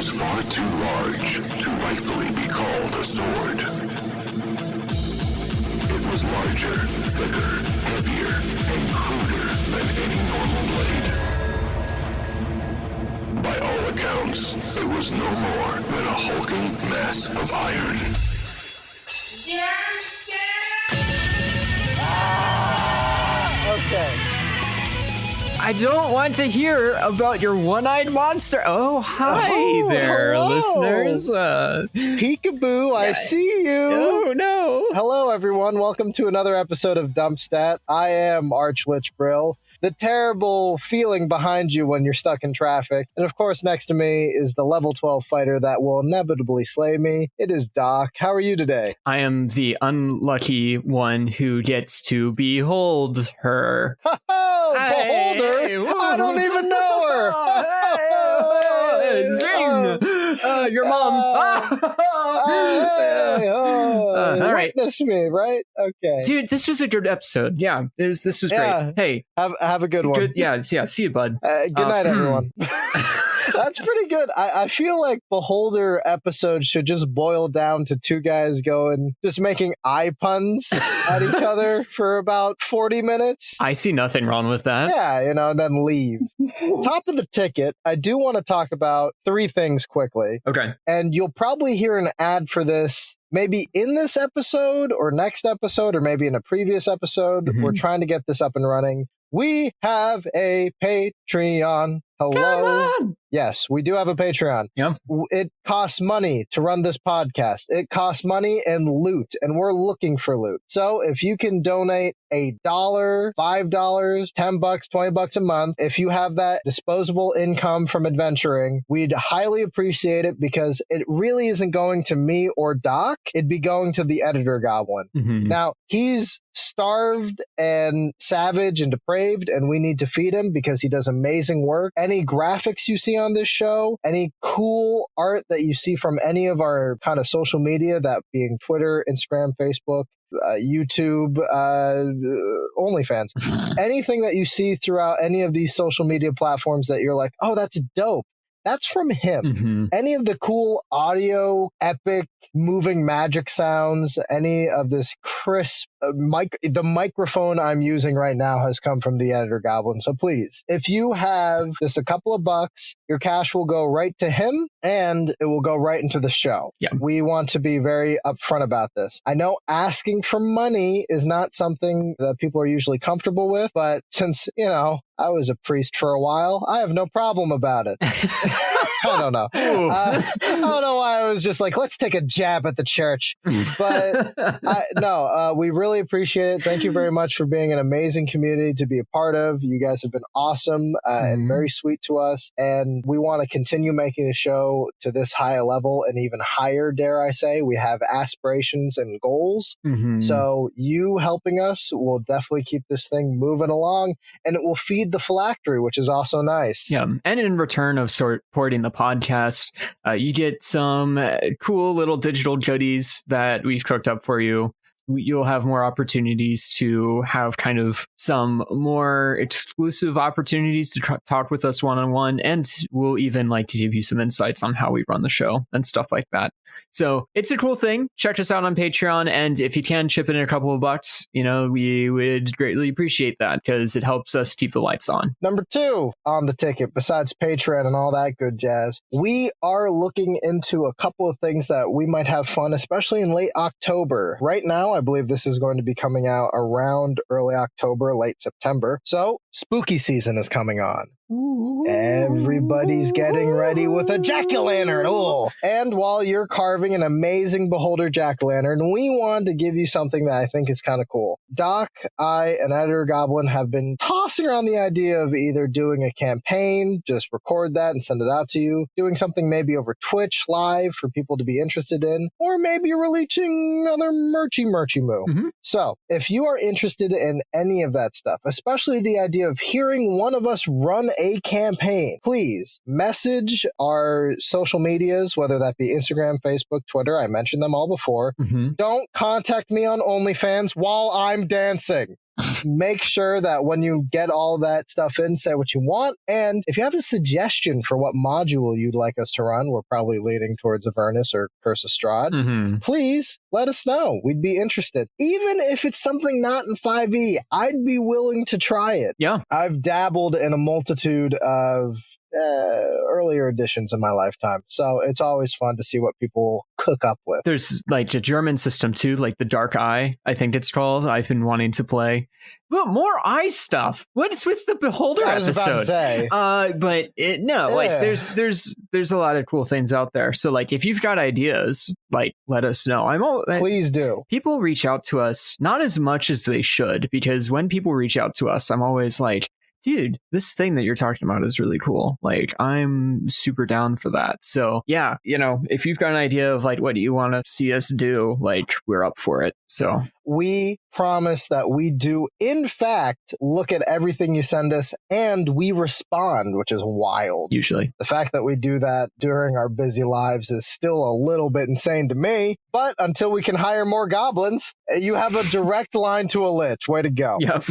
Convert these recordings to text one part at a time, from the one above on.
was far too large to rightfully be called a sword. It was larger, thicker, heavier, and cruder than any normal blade. By all accounts, it was no more than a hulking mass of iron. Okay. I don't want to hear about your one-eyed monster. Oh, hi there, hello. listeners. Peekaboo, I see you. Oh, no. Hello, everyone. Welcome to another episode of DumpStat. I am Lich Brill. The terrible feeling behind you when you're stuck in traffic. And of course, next to me is the level 12 fighter that will inevitably slay me. It is Doc. How are you today? I am the unlucky one who gets to behold her. Oh, Hey, beholder! woo. I don't even know her. Zing! Your mom. All right. Witness me, right? Okay. Dude, this was a good episode. Yeah, this was Yeah. great. Hey, Have a good one. good. Yeah, see you, bud. Good night, everyone. That's pretty good. I feel like Beholder episodes should just boil down to two guys just making eye puns at each other for about 40 minutes. I see nothing wrong with that. Yeah, and then leave. Top of the ticket, I do want to talk about three things quickly. Okay. And you'll probably hear an ad for this maybe in this episode or next episode or maybe in a previous episode. Mhm. We're trying to get this up and running. We have a Patreon. Hello. Come on! Yes, we do have a Patreon. Yeah. It costs money to run this podcast. It costs money and loot, and we're looking for loot. So if you can donate $1, $5, $10, $20 a month, if you have that disposable income from adventuring, we'd highly appreciate it because it really isn't going to me or Doc. It'd be going to the editor goblin. Mhm. Now, he's starved and savage and depraved, and we need to feed him because he does amazing work. Any graphics you see on this show, any cool art that you see from any of our kind of social media, that being Twitter, Instagram, Facebook, YouTube, OnlyFans, anything that you see throughout any of these social media platforms that you're like, oh, that's dope. That's from him. Mhm. Any of the cool audio, epic, moving magic sounds, any of this crisp the microphone I'm using right now has come from the editor goblin. So please, if you have just a couple of bucks, your cash will go right to him and it will go right into the show. Yeah. We want to be very upfront about this. I know asking for money is not something that people are usually comfortable with, but since, I was a priest for a while, I have no problem about it. I don't know. I don't know why I was just like, let's take a jab at the church. But we really appreciate it. Thank you very much for being an amazing community to be a part of. You guys have been awesome and very sweet to us. And we want to continue making the show to this high a level and even higher, dare I say. We have aspirations and goals. Mhm. So you helping us will definitely keep this thing moving along, and it will feed the phylactery, which is also nice. Yeah, and in return of supporting the podcast, you get some cool little digital goodies that we've cooked up for you. You'll have more opportunities to have kind of some more exclusive opportunities to talk with us one-on-one, and we'll even like to give you some insights on how we run the show and stuff like that. So it's a cool thing. Check us out on Patreon, and if you can chip in a couple of bucks, we would greatly appreciate that because it helps us keep the lights on. Number 2 on the ticket, besides Patreon and all that good jazz, we are looking into a couple of things that we might have fun, especially in late October. Right now, I believe this is going to be coming out around early October, late September. So spooky season is coming on. Everybody's getting ready with a jack-o'-lantern. Oh. And while you're carving an amazing Beholder jack-o'-lantern, we wanted to give you something that I think is kind of cool. Doc, I, and Editor Goblin have been tossing around the idea of either doing a campaign, just record that and send it out to you, doing something maybe over Twitch live for people to be interested in, or maybe releasing another merchy moo. Mm-hmm. So if you are interested in any of that stuff, especially the idea of hearing one of us run a campaign, please message our social medias, whether that be Instagram, Facebook, Twitter. I mentioned them all before. Mm-hmm. Don't contact me on OnlyFans while I'm dancing. Make sure that when you get all that stuff in, say what you want. And if you have a suggestion for what module you'd like us to run, we're probably leaning towards Avernus or Curse of Strahd. Please let us know. We'd be interested. Even if it's something not in 5e, I'd be willing to try it. Yeah. I've dabbled in a multitude of earlier editions in my lifetime, so it's always fun to see what people cook up with. There's like a German system too, like the Dark Eye, I think it's called. I've been wanting to play. But more eye stuff. What's with the Beholder I was episode? about to say. But like there's a lot of cool things out there. So like if you've got ideas, like let us know. Please do. People reach out to us, not as much as they should, because when people reach out to us, I'm always like, dude, this thing that you're talking about is really cool. Like, I'm super down for that. So yeah, if you've got an idea of like, what do you want to see us do? Like, we're up for it. So we promise that we do, in fact, look at everything you send us and we respond, which is wild. Usually. The fact that we do that during our busy lives is still a little bit insane to me. But until we can hire more goblins, you have a direct line to a lich. Way to go. Yep.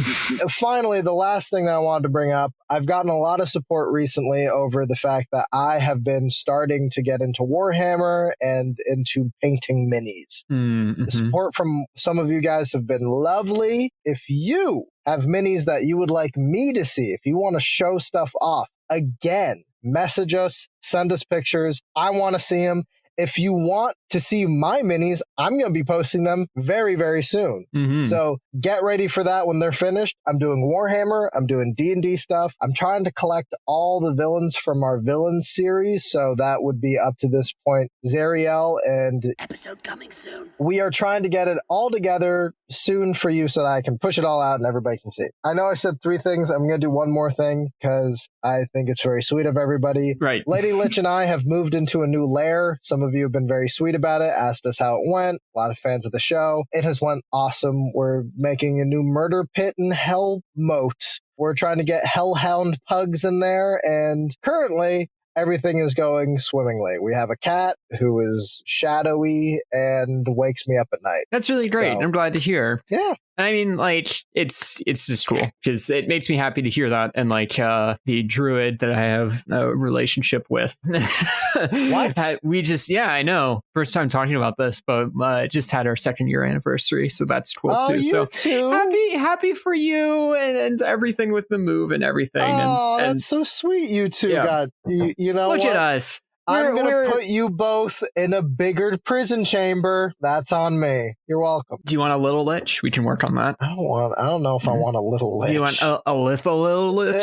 Finally, the last thing that I wanted to bring up, I've gotten a lot of support recently over the fact that I have been starting to get into Warhammer and into painting minis. The support from some of you guys have been lovely. If you have minis that you would like me to see, if you want to show stuff off, again, message us, send us pictures. I want to see them. If you want to see my minis, I'm going to be posting them very, very soon. So get ready for that when they're finished. I'm doing Warhammer. I'm doing D&D stuff. I'm trying to collect all the villains from our villains series. So that would be up to this point, Zariel, and episode coming soon. We are trying to get it all together soon for you so that I can push it all out and everybody can see. I know I said 3 things. I'm going to do one more thing because I think it's very sweet of everybody. Right. Lady Lich and I have moved into a new lair. Some of you have been very sweet about it, asked us how it went. A lot of fans of the show. It has went awesome. We're making a new murder pit and hell moat. We're trying to get hellhound pugs in there, and currently everything is going swimmingly. We have a cat who is shadowy and wakes me up at night. That's really great. So, I'm glad to hear. Yeah. I mean, like, it's just cool because it makes me happy to hear that. And like the druid that I have a relationship with, What? we just, I know. First time talking about this, but just had our 2nd year anniversary. So that's cool too. You So too? happy for you and everything with the move and everything. Oh, and that's so sweet. You two got, you know look what? at us. I'm going to put you both in a bigger prison chamber. That's on me. You're welcome. Do you want a little lich? We can work on that. I don't know if I want a little lich. Do you want a little lich?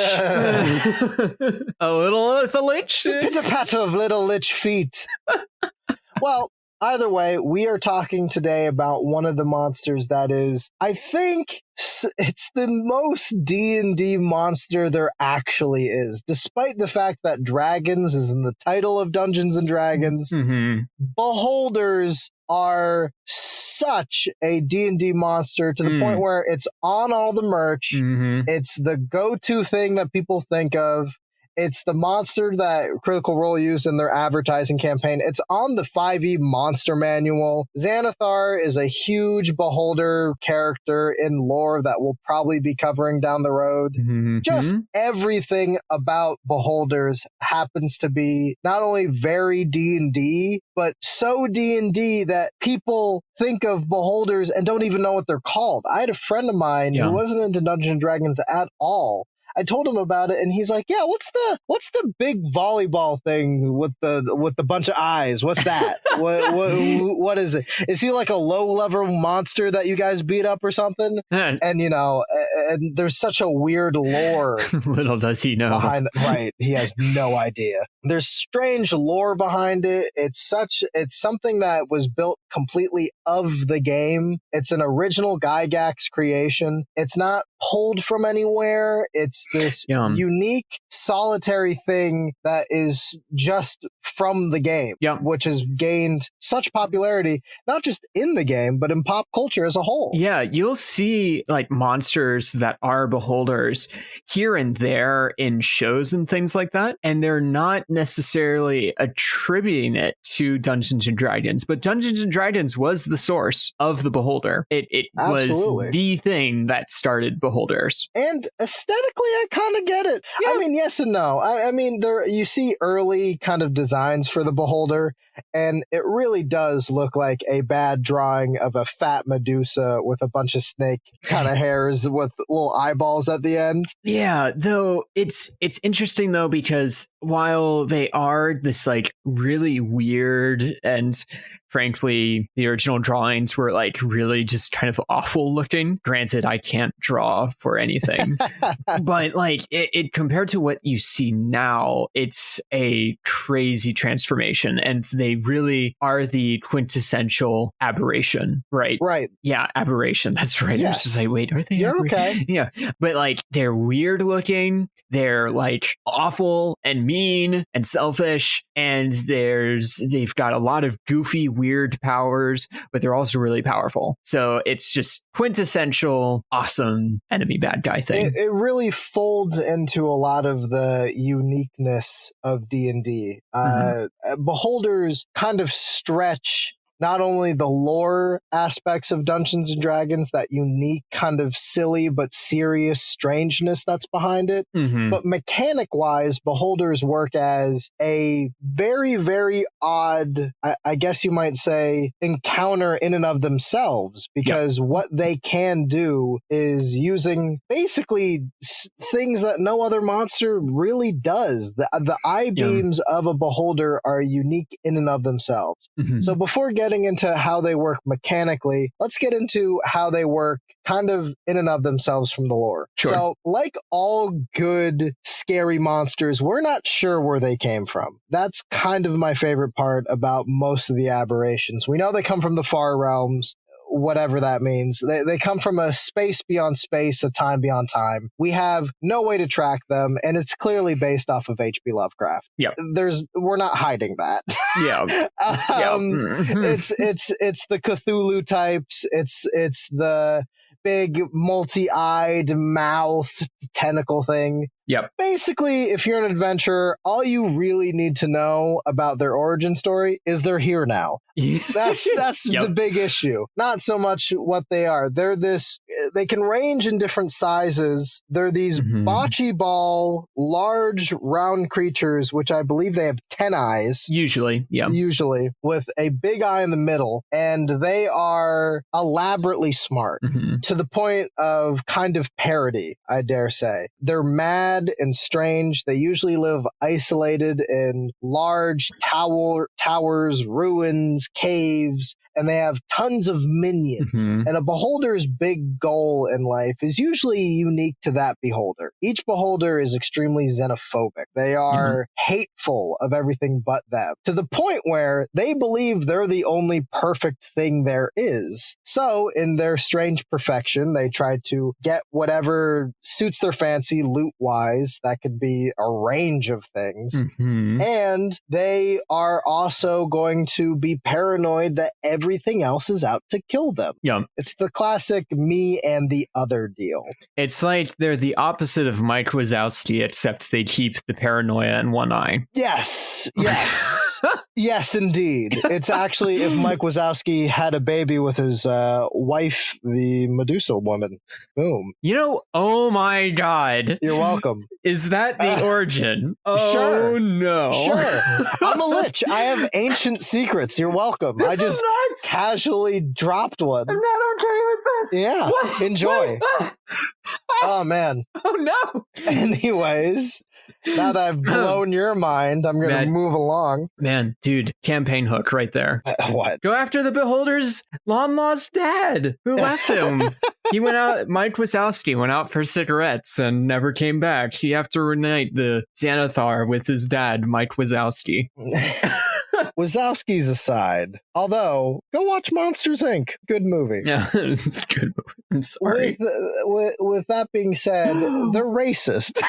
A little lich? Pitter-patter of little lich feet. Well, either way, we are talking today about one of the monsters that is, I think, it's the most D&D monster there actually is. Despite the fact that dragons is in the title of Dungeons & Dragons, beholders are such a D&D monster to the point where it's on all the merch. It's the go-to thing that people think of. It's the monster that Critical Role used in their advertising campaign. It's on the 5e monster manual. Xanathar is a huge beholder character in lore that we'll probably be covering down the road. Just everything about beholders happens to be not only very D&D, but so D&D that people think of beholders and don't even know what they're called. I had a friend of mine who wasn't into Dungeons and Dragons at all. I told him about it, and he's like, "Yeah, what's the big volleyball thing with the bunch of eyes? What's that? what is it? Is he like a low level monster that you guys beat up or something?" And and there's such a weird lore. Little does he know. Right, he has no idea. There's strange lore behind it. It's something that was built completely of the game. It's an original Gygax creation. It's not pulled from anywhere. It's this unique, solitary thing that is just from the game, which has gained such popularity, not just in the game, but in pop culture as a whole. Yeah, you'll see like monsters that are beholders here and there in shows and things like that. And they're not necessarily attributing it to Dungeons and Dragons, but Dungeons and Dragons was the source of the beholder. It was the thing that started beholders. And aesthetically, I kind of get it. Yeah. I mean, yes and no. I mean, there you see early kind of designs for the beholder, and it really does look like a bad drawing of a fat Medusa with a bunch of snake kind of hairs with little eyeballs at the end. Yeah, though it's interesting though, because while they are this like really weird, and frankly, the original drawings were like really just kind of awful looking. Granted, I can't draw for anything, but like it compared to what you see now, it's a crazy transformation, and they really are the quintessential aberration, right? Right. Yeah, aberration. That's right. Yes. I was just like, wait, are they? You're okay. Yeah, but like they're weird looking. They're like awful and mean and selfish, and they've got a lot of goofy, weird powers, but they're also really powerful. So it's just quintessential awesome enemy bad guy thing. It really folds into a lot of the uniqueness of D&D. Beholders kind of stretch not only the lore aspects of Dungeons and Dragons, that unique kind of silly but serious strangeness that's behind it, but mechanic-wise, beholders work as a very, very odd, I guess you might say, encounter in and of themselves, because what they can do is using basically things that no other monster really does. The eye beams of a beholder are unique in and of themselves. So before getting into how they work mechanically, let's get into how they work kind of in and of themselves from the lore. Sure. So, like all good scary monsters, we're not sure where they came from. That's kind of my favorite part about most of the aberrations. We know they come from the far realms, whatever that means. They come from a space beyond space, a time beyond time. We have no way to track them, and it's clearly based off of H.P. Lovecraft. Yeah, we're not hiding that. Yeah, it's the Cthulhu types. It's the big multi-eyed mouth tentacle thing. Yep. Basically, if you're an adventurer, all you really need to know about their origin story is they're here now. That's the big issue. Not so much what they are. They can range in different sizes. They're these bocce ball, large, round creatures, which I believe they have 10 eyes. Usually, with a big eye in the middle. And they are elaborately smart to the point of kind of parody, I dare say. They're mad and strange. They usually live isolated in large towers, ruins, caves, and they have tons of minions. And a beholder's big goal in life is usually unique to that beholder. Each beholder is extremely xenophobic. They are hateful of everything but them, to the point where they believe they're the only perfect thing there is. So in their strange perfection, they try to get whatever suits their fancy loot-wise. That could be a range of things. And they are also going to be paranoid that everything else is out to kill them. Yeah. It's the classic me and the other deal. It's like they're the opposite of Mike Wazowski, except they keep the paranoia in one eye. Yes. Yes, indeed. It's actually if Mike Wazowski had a baby with his wife, the Medusa woman. Boom. Oh my God. You're welcome. Is that the origin? Oh, sure. No. Sure. I'm a lich. I have ancient secrets. You're welcome. I just casually dropped one. I'm not okay with this. Yeah. What? Enjoy. Oh, man. Oh, no. Anyways, now that I've blown your mind, I'm going to move along. Man, dude, campaign hook right there. What? Go after the beholder's long-lost dad who left him. He went out, Mike Wazowski went out for cigarettes and never came back. You have to reunite the Xanathar with his dad, Mike Wazowski. Wazowski's aside, although go watch Monsters Inc. Good movie. Yeah, it's a good movie. I'm sorry. With that being said, they're racist.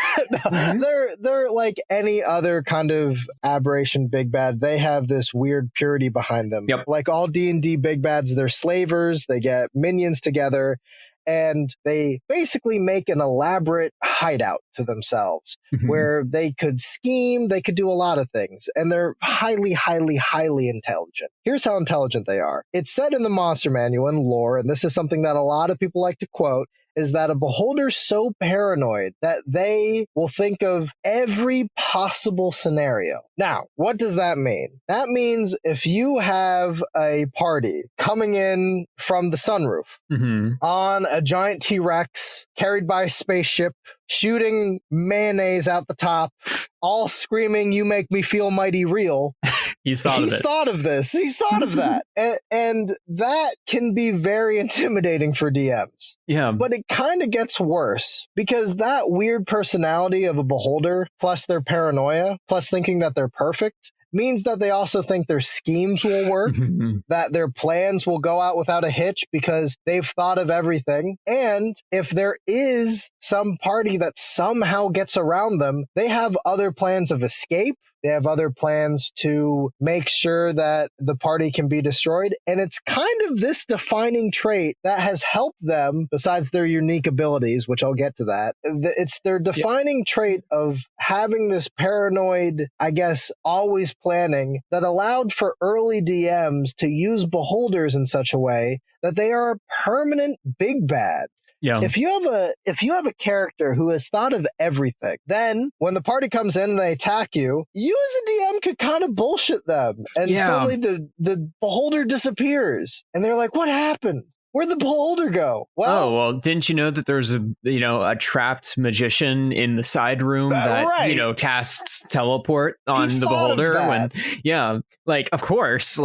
They're like any other kind of aberration big bad. They have this weird purity behind them. Yep. Like all D&D big bads, they're slavers. They get minions together, and they basically make an elaborate hideout to themselves where they could scheme, they could do a lot of things, and they're highly, highly, highly intelligent. Here's how intelligent they are. It's said in the Monster Manual and lore, and this is something that a lot of people like to quote, is that a beholder's so paranoid that they will think of every possible scenario. Now, what does that mean? That means if you have a party coming in from the sunroof on a giant T-Rex carried by a spaceship, shooting mayonnaise out the top, all screaming, "You make me feel mighty real." He's thought of this. He's thought of that. And that can be very intimidating for DMs. Yeah. But it kind of gets worse because that weird personality of a beholder, plus their paranoia, plus thinking that they're perfect, means that they also think their schemes will work, that their plans will go out without a hitch because they've thought of everything. And if there is some party that somehow gets around them, they have other plans of escape. They have other plans to make sure that the party can be destroyed. And it's kind of this defining trait that has helped them, besides their unique abilities, which I'll get to that. It's their defining trait of having this paranoid, I guess, always planning that allowed for early DMs to use beholders in such a way that they are a permanent big bad. Yeah. If you have a character who has thought of everything, then when the party comes in and they attack you, you as a DM could kind of bullshit them, and suddenly the beholder disappears, and they're like, "What happened? Where'd the beholder go?" Well, didn't you know that there's a trapped magician in the side room that casts teleport on the beholder? Of course,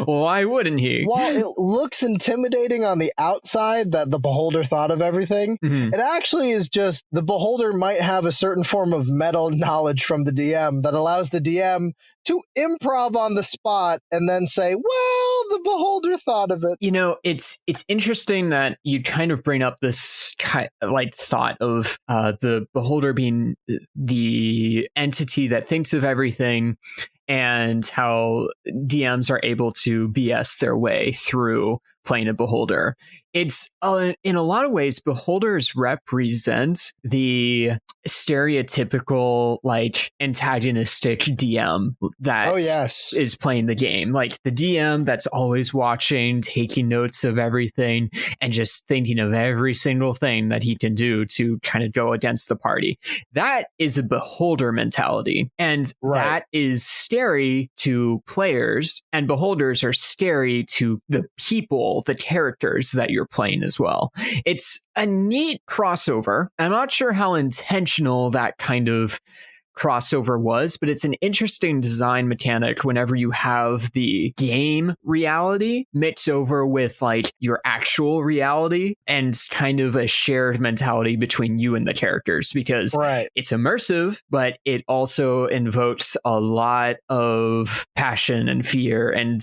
why wouldn't he? While it looks intimidating on the outside that the beholder thought of everything, it actually is just the beholder might have a certain form of meta knowledge from the DM that allows the DM to improv on the spot and then say, "Well, the beholder thought of it." It's interesting that you kind of bring up this thought of the beholder being the entity that thinks of everything, and how DMs are able to BS their way through playing a beholder. It's in a lot of ways, beholders represent the stereotypical antagonistic DM that is playing the game. Like the DM that's always watching, taking notes of everything, and just thinking of every single thing that he can do to kind of go against the party. That is a beholder mentality. And that is scary to players, and beholders are scary to the people, the characters that you're playing as well. It's a neat crossover. I'm not sure how intentional that kind of crossover was, but it's an interesting design mechanic whenever you have the game reality mix over with your actual reality and kind of a shared mentality between you and the characters, because it's immersive, but it also invokes a lot of passion and fear and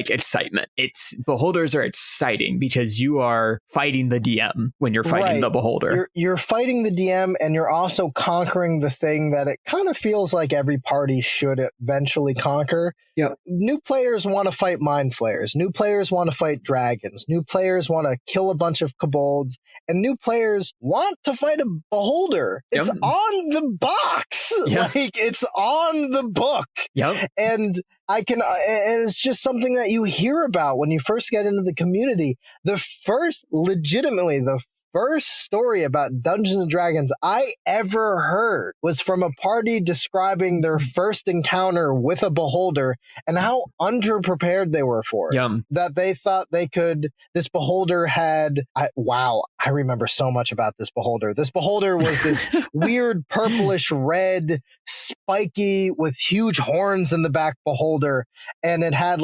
excitement. Beholders are exciting because you are fighting the DM when you're fighting the beholder. You're fighting the DM, and you're also conquering the thing that it kind of feels like every party should eventually conquer. Yep. New players want to fight mind flayers. New players want to fight dragons. New players want to kill a bunch of kobolds. And new players want to fight a beholder. It's on the box. It's on the book. Yep. And and it's just something that you hear about when you first get into the community. The first story about Dungeons and Dragons I ever heard was from a party describing their first encounter with a beholder and how underprepared they were for it. That they thought this beholder had, I remember so much about this beholder. This beholder was this weird purplish red, spiky with huge horns in the back beholder. And it had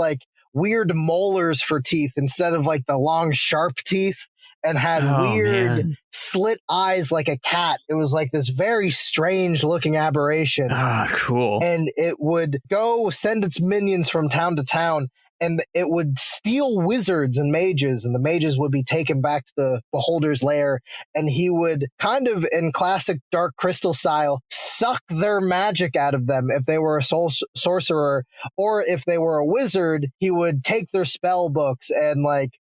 weird molars for teeth instead of the long sharp teeth. and had weird slit eyes like a cat. It was like this very strange looking aberration. Ah, cool. And it would go send its minions from town to town, and it would steal wizards and mages, and the mages would be taken back to the beholder's lair, and he would, kind of in classic Dark Crystal style, suck their magic out of them if they were a sorcerer, or if they were a wizard, he would take their spell books and like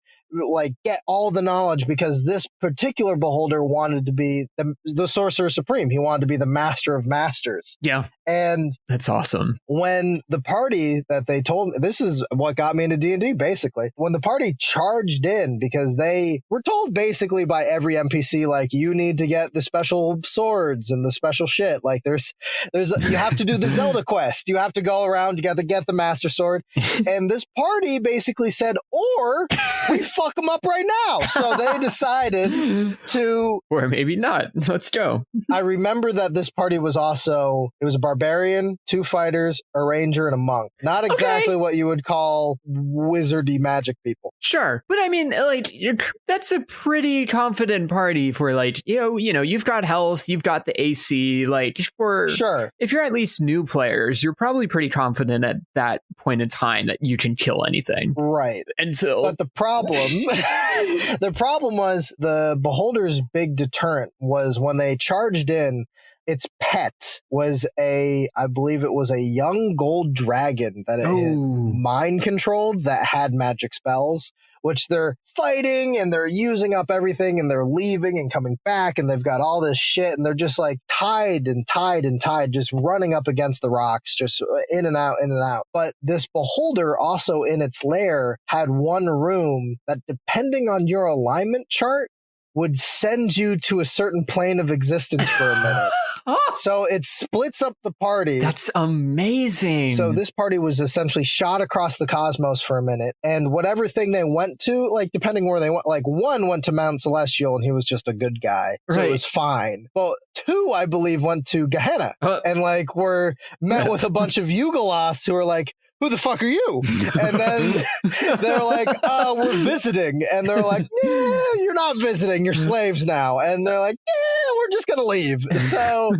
get all the knowledge, because this particular beholder wanted to be the sorcerer supreme. He wanted to be the master of masters. Yeah. And that's awesome. When the party that they told me, this is what got me into D&D basically, when the party charged in, because they were told basically by every NPC, like, you need to get the special swords and the special shit. Like there's you have to do the Zelda quest. You have to go around, you got to get the master sword. And this party basically said, or we fuck them up right now. So they decided to, or maybe not. Let's go. I remember that this party was also, it was a barbarian, 2 fighters, a ranger, and a monk. Not exactly what you would call wizardy magic people. Sure. But I mean, like, that's a pretty confident party for, like, you know, you've got health, you've got the AC, like, for sure. If you're at least new players, you're probably pretty confident at that point in time that you can kill anything. Right. But the problem was the beholder's big deterrent was when they charged in, its pet was I believe it was a young gold dragon that it mind controlled that had magic spells, which they're fighting and they're using up everything and they're leaving and coming back and they've got all this shit and they're just like tied, just running up against the rocks, just in and out, in and out. But this beholder also in its lair had one room that, depending on your alignment chart, would send you to a certain plane of existence for a minute. So it splits up the party. That's amazing. So this party was essentially shot across the cosmos for a minute. And whatever thing they went to, like depending where they went, like 1 went to Mount Celestial and he was just a good guy. So it was fine. But 2, I believe, went to Gehenna and like were met with a bunch of Yugolas who were like, who the fuck are you? And then they're like, we're visiting. And they're like, you're not visiting. You're slaves now. And they're like, we're just going to leave. So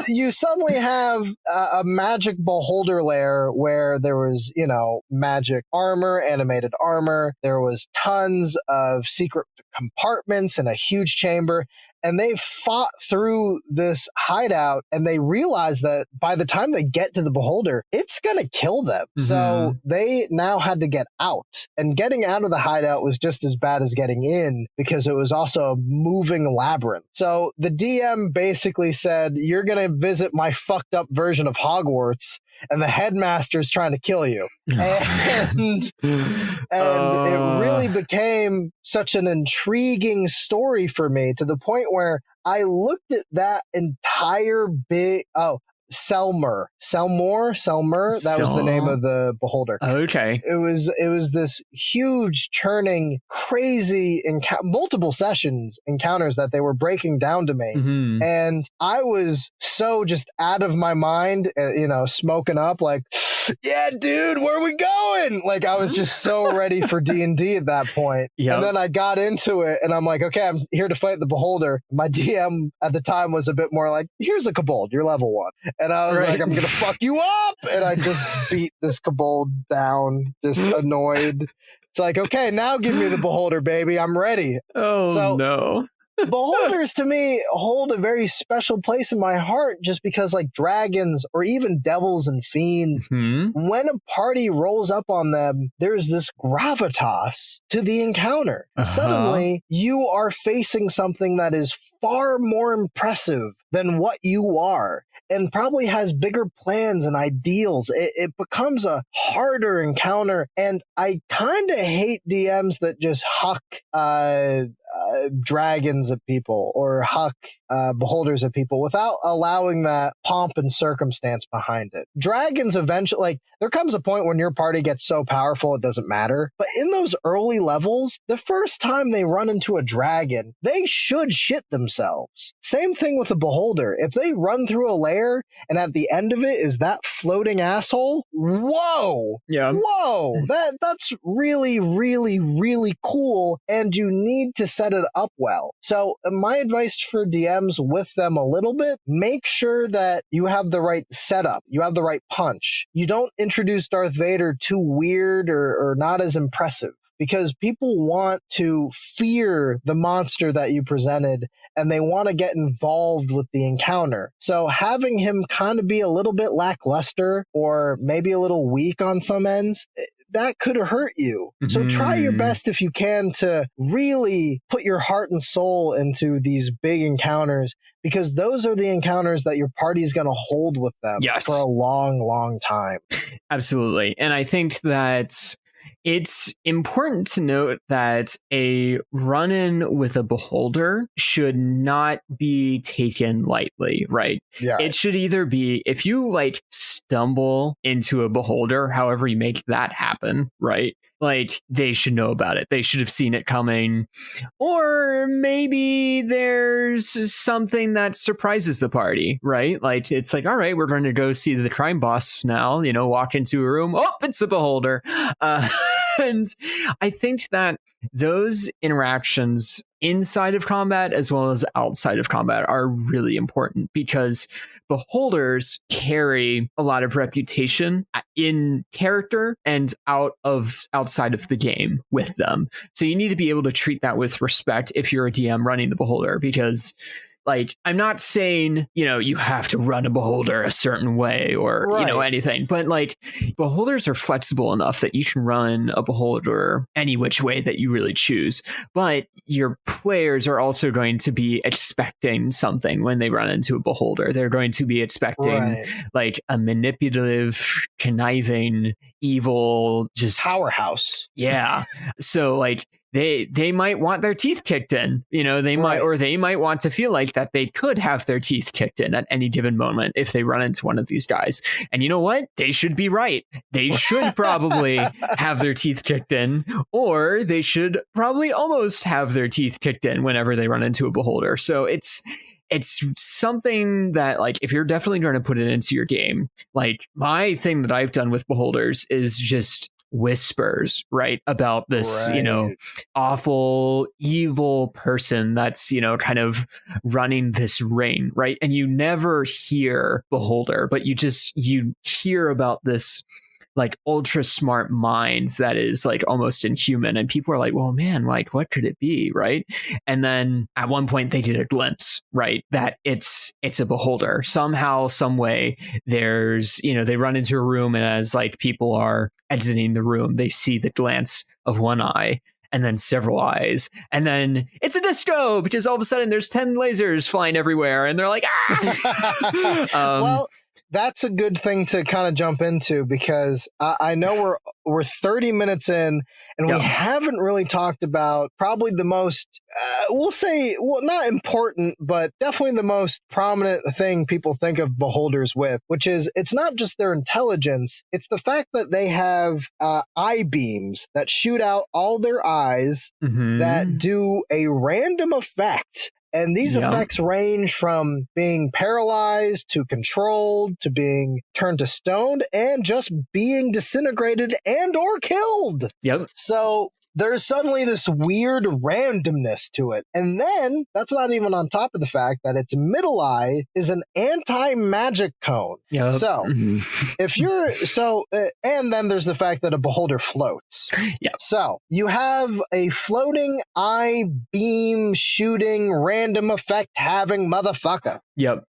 you suddenly have a magic beholder lair where there was, you know, magic armor, animated armor. There was tons of secret compartments and a huge chamber. And they fought through this hideout and they realized that by the time they get to the beholder, it's going to kill them. Mm-hmm. So they now had to get out. And getting out of the hideout was just as bad as getting in because it was also a moving labyrinth. So the DM basically said, you're going to visit my fucked up version of Hogwarts and the headmaster's trying to kill you. And it really became such an intriguing story for me to the point where I looked at that entire Selmer. That was the name of the beholder. Okay. It was this huge, churning, crazy, multiple sessions encounters that they were breaking down to me. Mm-hmm. And I was so just out of my mind, smoking up like, yeah, dude, where are we going? Like, I was just so ready for D&D at that point. Yep. And then I got into it and I'm like, okay, I'm here to fight the beholder. My DM at the time was a bit more like, here's a kobold, you're level 1. And I was like, I'm going to fuck you up. And I just beat this kobold down, just annoyed. It's like, okay, now give me the beholder, baby. I'm ready. Oh, no. Beholders to me hold a very special place in my heart just because, like dragons or even devils and fiends, when a party rolls up on them, there's this gravitas to the encounter. Suddenly, you are facing something that is far more impressive than what you are and probably has bigger plans and ideals. It becomes a harder encounter. And I kind of hate DMs that just huck dragons at people or huck beholders at people without allowing that pomp and circumstance behind it. Dragons eventually, like, there comes a point when your party gets so powerful it doesn't matter. But in those early levels, the first time they run into a dragon, they should shit themselves. Same thing with a beholder. If they run through a lair and at the end of it is that floating asshole, whoa! Yeah. Whoa! That's really, really, really cool, and you need to set it up well. So my advice for DMs with them a little bit, make sure that you have the right setup, you have the right punch. You don't introduce Darth Vader too weird or not as impressive, because people want to fear the monster that you presented and they want to get involved with the encounter. So having him kind of be a little bit lackluster or maybe a little weak on some ends, that could hurt you. So try your best if you can to really put your heart and soul into these big encounters, because those are the encounters that your party is going to hold with them for a long, long time. Absolutely. And I think that it's important to note that a run-in with a beholder should not be taken lightly, right? Yeah. It should either be, if you like stumble into a beholder, however you make that happen, right? Like, they should know about it. They should have seen it coming. Or maybe there's something that surprises the party, right? Like, it's like, all right, we're going to go see the crime boss now, you know, walk into a room. Oh, it's a beholder. And I think that those interactions inside of combat as well as outside of combat are really important, because beholders carry a lot of reputation in character and outside of the game with them. So you need to be able to treat that with respect if you're a DM running the beholder, because like, I'm not saying, you know, you have to run a beholder a certain way or, you know, anything, but like, beholders are flexible enough that you can run a beholder any which way that you really choose. But your players are also going to be expecting something when they run into a beholder. They're going to be expecting like a manipulative, conniving, evil, just powerhouse. Yeah. So like, they might want their teeth kicked in, you know, they might want to feel like that they could have their teeth kicked in at any given moment if they run into one of these guys. And you know what? They should be right. They should probably have their teeth kicked in, or they should probably almost have their teeth kicked in whenever they run into a beholder. So it's something that, like, if you're definitely going to put it into your game, like my thing that I've done with beholders is just whispers, right, about this, you know, awful, evil person that's, you know, kind of running this ring, right? And you never hear beholder, but you hear about this like ultra smart mind that is like almost inhuman, and people are like, well, man, like, what could it be, right? And then at one point they did a glimpse, right, that it's a beholder. Somehow, some way, there's, you know, they run into a room, and as like people are exiting the room, they see the glance of one eye and then several eyes, and then it's a disco, because all of a sudden there's 10 lasers flying everywhere, and they're like, ah. Well, that's a good thing to kind of jump into, because I know we're 30 minutes in, and we haven't really talked about probably the most, we'll say, well, not important, but definitely the most prominent thing people think of beholders with, which is, it's not just their intelligence, it's the fact that they have eye beams that shoot out all their eyes that do a random effect. And these effects range from being paralyzed to controlled to being turned to stone and just being disintegrated and or killed. So there's suddenly this weird randomness to it. And then that's not even on top of the fact that its middle eye is an anti-magic cone. So if you're and then there's the fact that a beholder floats. So you have a floating eye beam shooting random effect having motherfucker.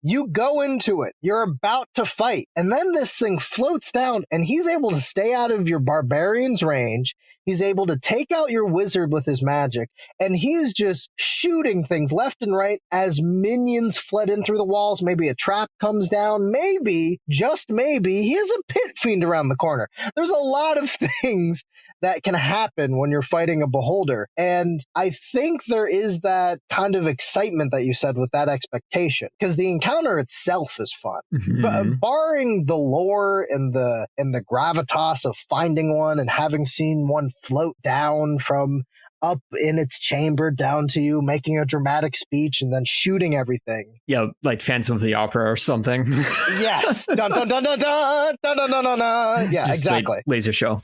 You go into it, you're about to fight, and then this thing floats down, and he's able to stay out of your barbarian's range. He's able to take take out your wizard with his magic, and he is just shooting things left and right as minions fled in through the walls. Maybe a trap comes down. Maybe, just maybe, he has a pit fiend around the corner. There's a lot of things that can happen when you're fighting a beholder. And I think there is that kind of excitement that you said with that expectation, because the encounter itself is fun. But barring the lore and the gravitas of finding one and having seen one float down from up in its chamber down to you, making a dramatic speech and then shooting everything. Yeah, like Phantom of the Opera or something. Yes. Dun, dun, dun, dun, dun, dun, dun, dun, dun, dun. Yeah, Just exactly. like laser show.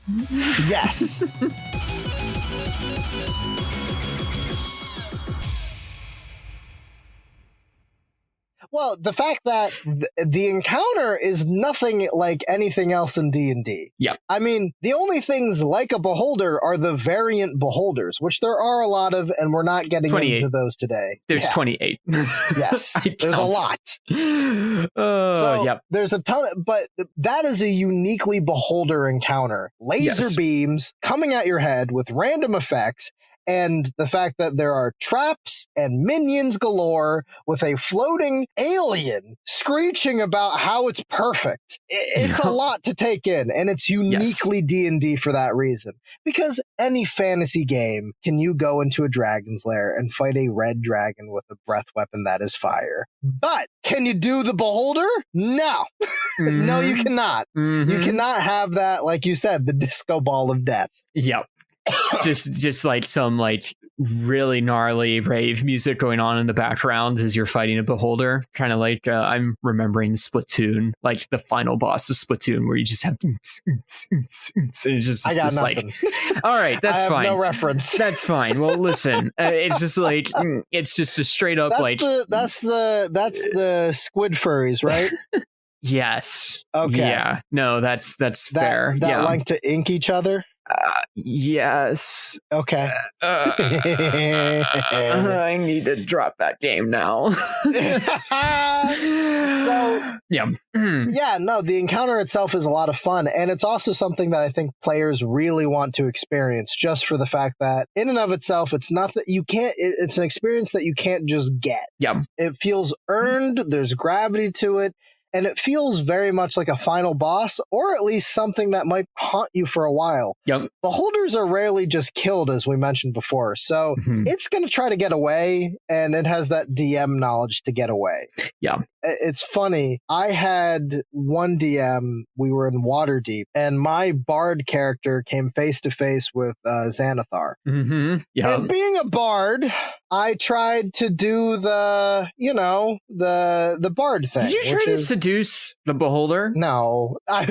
Yes. Well, the fact that the encounter is nothing like anything else in D&D. Yeah. I mean, the only things like a beholder are the variant beholders, which there are a lot of, and we're not getting 28. into those today. There's 28. Yes, I there's a count. lot. So, yep. There's a ton, but that is a uniquely beholder encounter. Laser beams coming at your head with random effects, and the fact that there are traps and minions galore with a floating alien screeching about how it's perfect. It's a lot to take in, and it's uniquely D&D for that reason. Because any fantasy game, can you go into a dragon's lair and fight a red dragon with a breath weapon that is fire? But can you do the beholder? No. No, you cannot. You cannot have that, like you said, the disco ball of death. Yep. just like some like really gnarly rave music going on in the background as you're fighting a beholder, kind of like I'm remembering Splatoon, like the final boss of Splatoon, where you just have it's just I got this, nothing. like, all right, that's I have fine. no reference. That's fine. Well, listen, it's just like it's just a straight up that's the squid furries, right? Yes. Okay. Yeah. No, that's fair. That yeah. like to ink each other. Yes. Okay. I need to drop that game now. So yeah. yeah, no, the encounter itself is a lot of fun, and it's also something that I think players really want to experience, just for the fact that in and of itself, it's not that you can't. It's an experience that you can't just get. Yeah. It feels earned. There's gravity to it. And it feels very much like a final boss, or at least something that might haunt you for a while. Yep. Beholders are rarely just killed, as we mentioned before. So it's going to try to get away, and it has that DM knowledge to get away. Yeah. It's funny. I had one DM, we were in Waterdeep, and my bard character came face to face with Xanathar. Yeah. And being a bard, I tried to do the bard thing. Did you try to seduce the beholder? No, I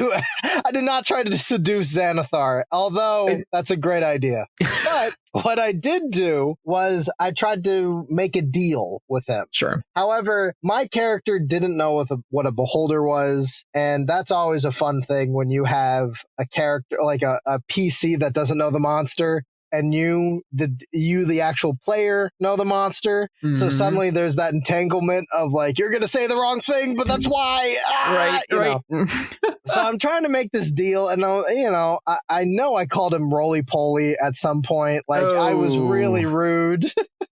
did not try to seduce Xanathar, although that's a great idea. But what I did do was I tried to make a deal with him. Sure. However, my character didn't know what a beholder was, and that's always a fun thing when you have a character like a PC that doesn't know the monster, and you, the actual player, know the monster. So suddenly there's that entanglement of like, you're going to say the wrong thing, but that's why. Right. So I'm trying to make this deal, and I know I called him roly poly at some point. Like I was really rude.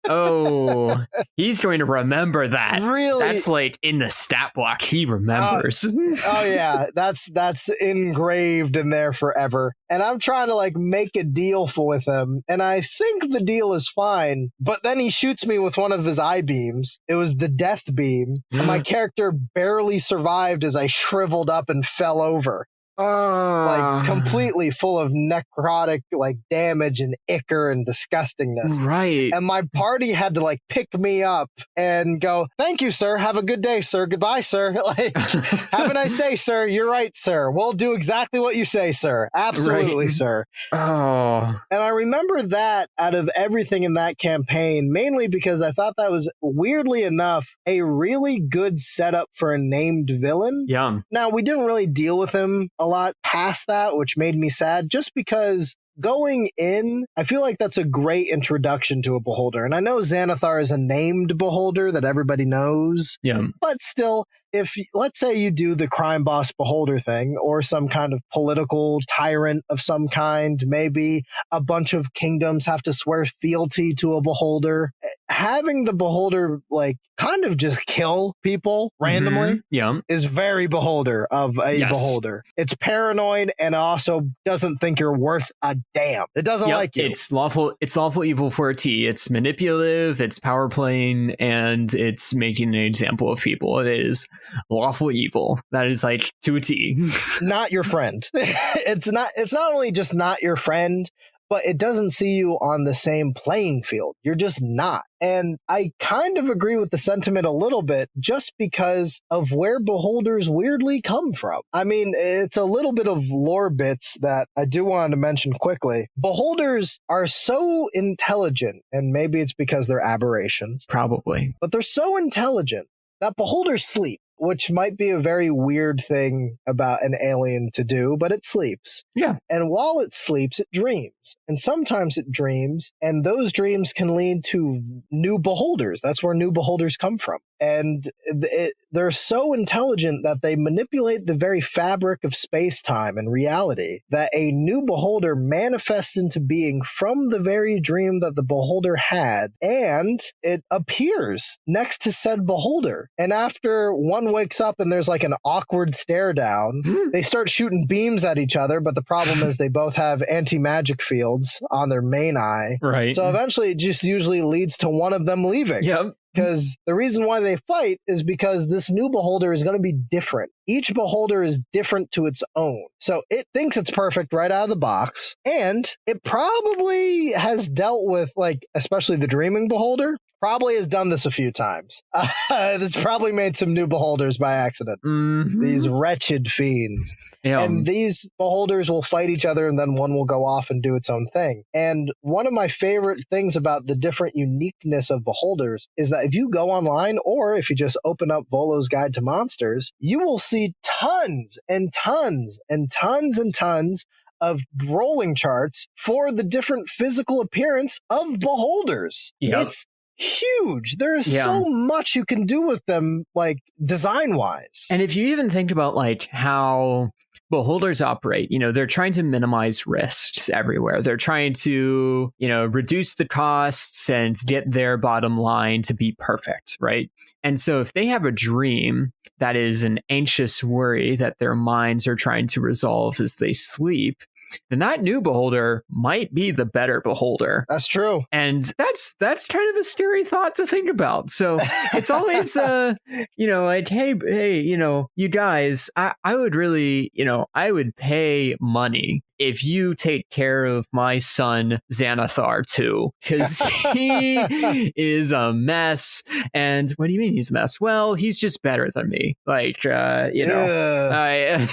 Oh, he's going to remember that. Really? That's like in the stat block. He remembers. Oh yeah, that's engraved in there forever. And I'm trying to like make a deal with him, and I think the deal is fine. But then he shoots me with one of his eye beams. It was the death beam, and my character barely survived as I shriveled up and fell over. Like completely full of necrotic like damage and ichor and disgustingness. Right. And my party had to like pick me up and go, "Thank you, sir. Have a good day, sir. Goodbye, sir." Like, "Have a nice day, sir. You're right, sir. We'll do exactly what you say, sir. Absolutely, right. sir." Oh. And I remember that out of everything in that campaign, mainly because I thought that was, weirdly enough, a really good setup for a named villain. Yeah. Now, we didn't really deal with him a lot past that, which made me sad, just because going in, I feel like that's a great introduction to a beholder. And I know Xanathar is a named beholder that everybody knows. Yeah. But still, if, let's say you do the crime boss beholder thing or some kind of political tyrant of some kind, maybe a bunch of kingdoms have to swear fealty to a beholder, having the beholder like kind of just kill people randomly is very beholder of a beholder. It's paranoid and also doesn't think you're worth a damn. It doesn't like you. It's lawful evil for a T. It's manipulative, it's power playing, and it's making an example of people. It is lawful evil. That is like to a T. Not your friend. It's not only just not your friend, but it doesn't see you on the same playing field. You're just not. And I kind of agree with the sentiment a little bit just because of where beholders weirdly come from. I mean, it's a little bit of lore bits that I do want to mention quickly. Beholders are so intelligent, and maybe it's because they're aberrations. Probably. But they're so intelligent that beholders sleep, which might be a very weird thing about an alien to do, but it sleeps. Yeah. And while it sleeps, it dreams. And sometimes it dreams, and those dreams can lead to new beholders. That's where new beholders come from. And they're so intelligent that they manipulate the very fabric of space-time and reality that a new beholder manifests into being from the very dream that the beholder had, and it appears next to said beholder. And after one wakes up and there's like an awkward stare down, they start shooting beams at each other, but the problem is they both have anti-magic fields on their main eye. Right. So eventually it just usually leads to one of them leaving. Yep. Because the reason why they fight is because this new beholder is going to be different. Each beholder is different to its own. So it thinks it's perfect right out of the box. And it probably has dealt with, like, especially the dreaming beholder, probably has done this a few times. It's probably made some new beholders by accident. These wretched fiends. Yeah. And these beholders will fight each other, and then one will go off and do its own thing. And one of my favorite things about the different uniqueness of beholders is that if you go online, or if you just open up Volo's Guide to Monsters, you will see tons and tons and tons and tons of rolling charts for the different physical appearance of beholders. Yep. It's huge. There is so much you can do with them, like design-wise. And if you even think about like how beholders operate, you know, they're trying to minimize risks everywhere. They're trying to, you know, reduce the costs and get their bottom line to be perfect, right? And so if they have a dream that is an anxious worry that their minds are trying to resolve as they sleep, then that new beholder might be the better beholder. That's true. And that's kind of a scary thought to think about. So it's always, you know, like, hey, you know, you guys, I would really, you know, I would pay money if you take care of my son Xanathar too, because he is a mess. And what do you mean he's a mess? Well, he's just better than me. Like, you know,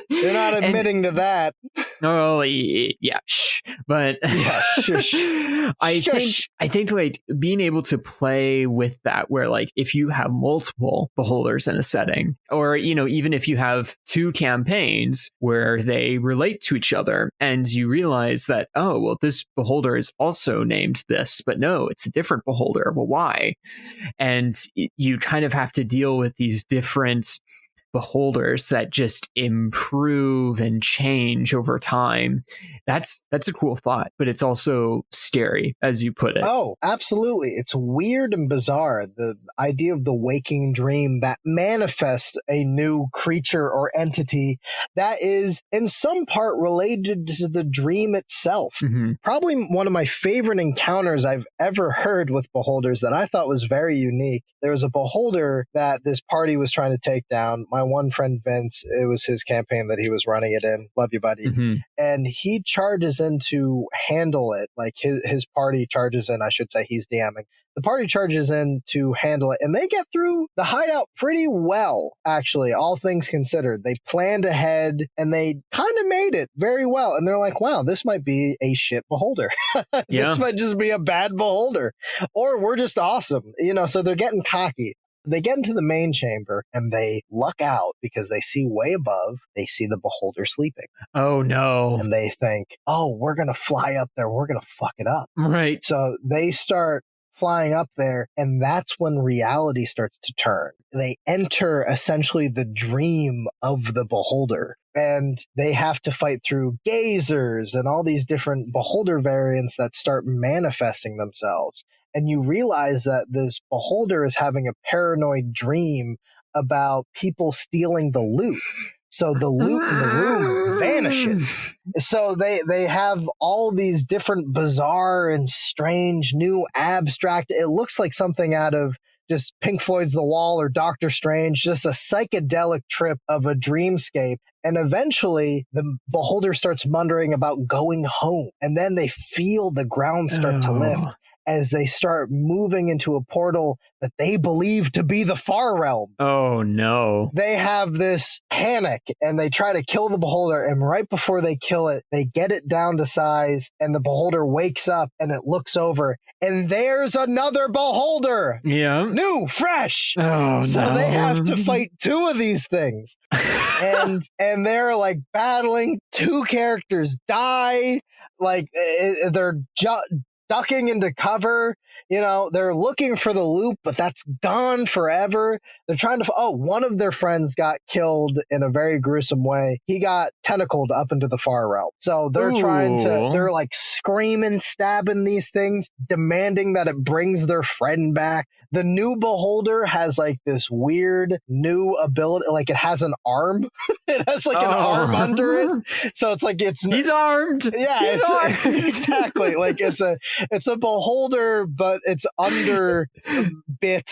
you're not admitting to that. No, yeah, shh. But yeah, shush. I think like being able to play with that, where like if you have multiple beholders in a setting, or you know, even if you have two campaigns where they relate to each other, and you realize that, oh, well, this beholder is also named this, but no, it's a different beholder. Well, why? And you kind of have to deal with these different beholders that just improve and change over time. That's a cool thought, but it's also scary, as you put it. Oh, absolutely. It's weird and bizarre. The idea of the waking dream that manifests a new creature or entity that is in some part related to the dream itself. Mm-hmm. Probably one of my favorite encounters I've ever heard with beholders that I thought was very unique. There was a beholder that this party was trying to take down. My one friend Vince, it was his campaign that he was running it in. Love you, buddy. Mm-hmm. And he charges in to handle it. Like his party charges in, I should say, he's DMing. The party charges in to handle it, and they get through the hideout pretty well, actually, all things considered. They planned ahead, and they kind of made it very well. And they're like, wow, this might be a shit beholder. This might just be a bad beholder. Or we're just awesome. You know, so they're getting cocky. They get into the main chamber, and they luck out because they see way above, they see the beholder sleeping. Oh, no. And they think, oh, we're going to fly up there. We're going to fuck it up. Right. So they start flying up there, and that's when reality starts to turn. They enter essentially the dream of the beholder, and they have to fight through gazers and all these different beholder variants that start manifesting themselves. And you realize that this beholder is having a paranoid dream about people stealing the loot. So the loot in the room vanishes. So they have all these different bizarre and strange new abstract. It looks like something out of just Pink Floyd's The Wall or Doctor Strange, just a psychedelic trip of a dreamscape. And eventually the beholder starts muttering about going home. And then they feel the ground start to lift as they start moving into a portal that they believe to be the far realm. Oh, no. They have this panic and they try to kill the beholder. And right before they kill it, they get it down to size and the beholder wakes up and it looks over and there's another beholder. Yeah. New, fresh. Oh, so no. they have to fight two of these things. and they're like battling. Two characters die. Like they're ducking into cover. You know, they're looking for the loop, but that's gone forever. They're trying to, one of their friends got killed in a very gruesome way. He got tentacled up into the far realm. So they're they're like screaming, stabbing these things, demanding that it brings their friend back. The new beholder has like this weird new ability, like it has an arm. It has like an arm under it. So it's like he's armed. Yeah, he's armed. Exactly. Like it's a beholder, but it's under bit.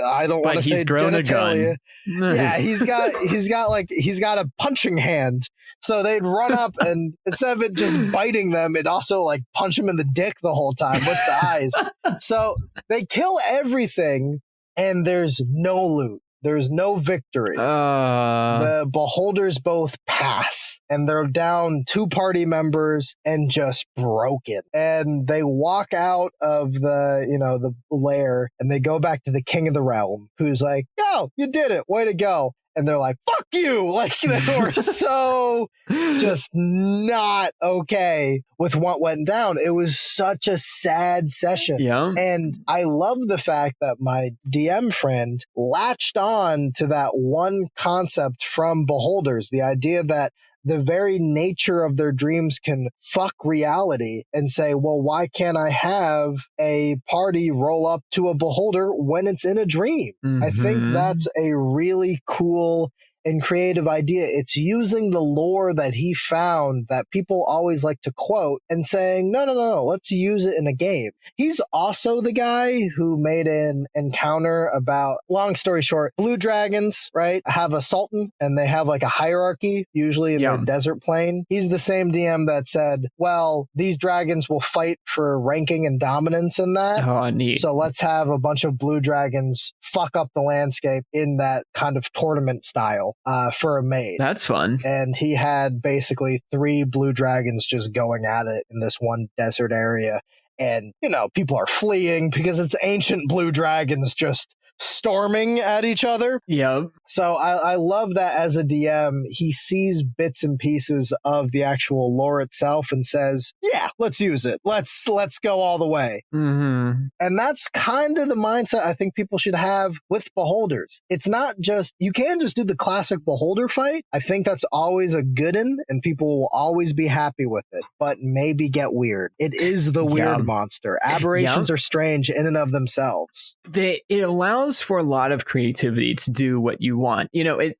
I don't want to say genitalia. Yeah, he's got a punching hand. So they'd run up and instead of it just biting them, it also like punch him in the dick the whole time with the eyes. So they kill everything and there's no loot. There's no victory. The beholders both pass and they're down 2 party members and just broken. And they walk out of the lair and they go back to the king of the realm who's like, yo, you did it. Way to go. And they're like, fuck you. Like they were so just not okay with what went down. It was such a sad session. Yeah. And I love the fact that my DM friend latched on to that one concept from Beholders, the idea that the very nature of their dreams can fuck reality and say, well, why can't I have a party roll up to a beholder when it's in a dream? Mm-hmm. I think that's a really cool and creative idea. It's using the lore that he found that people always like to quote and saying, no, let's use it in a game. He's also the guy who made an encounter about, long story short, blue dragons, right, have a sultan and they have like a hierarchy, usually in their desert plane. He's the same DM that said, well, these dragons will fight for ranking and dominance in that. Oh, neat. So let's have a bunch of blue dragons fuck up the landscape in that kind of tournament style. For a maid. That's fun. And he had basically 3 blue dragons just going at it in this one desert area. And, people are fleeing because it's ancient blue dragons just storming at each other. Yep. So I love that as a DM, he sees bits and pieces of the actual lore itself and says, yeah, let's use it. Let's go all the way. Mm-hmm. And that's kind of the mindset I think people should have with beholders. It's not just, you can just do the classic beholder fight. I think that's always a good one and people will always be happy with it, but maybe get weird. It is the weird monster. Aberrations are strange in and of themselves. It allows for a lot of creativity to do what you want.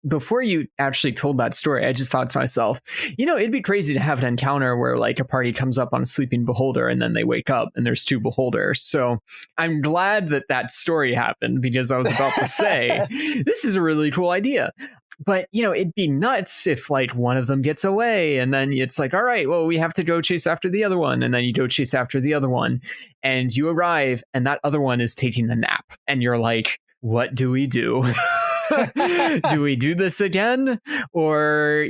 Before you actually told that story, I just thought to myself, it'd be crazy to have an encounter where like a party comes up on a sleeping beholder and then they wake up and there's 2 beholders. So I'm glad that story happened because I was about to say, this is a really cool idea. But, it'd be nuts if like one of them gets away and then it's like, all right, well, we have to go chase after the other one. And then you go chase after the other one and you arrive and that other one is taking the nap. And you're like, what do we do? Do we do this again? Or,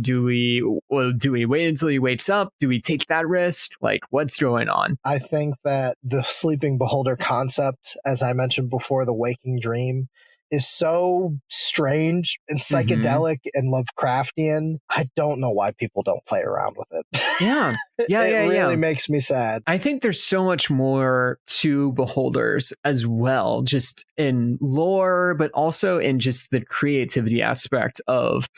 do we wait until he wakes up? Do we take that risk? Like, what's going on? I think that the sleeping beholder concept, as I mentioned before, the waking dream, is so strange and psychedelic and Lovecraftian. I don't know why people don't play around with it. Yeah. It really makes me sad. I think there's so much more to Beholders as well, just in lore, but also in just the creativity aspect of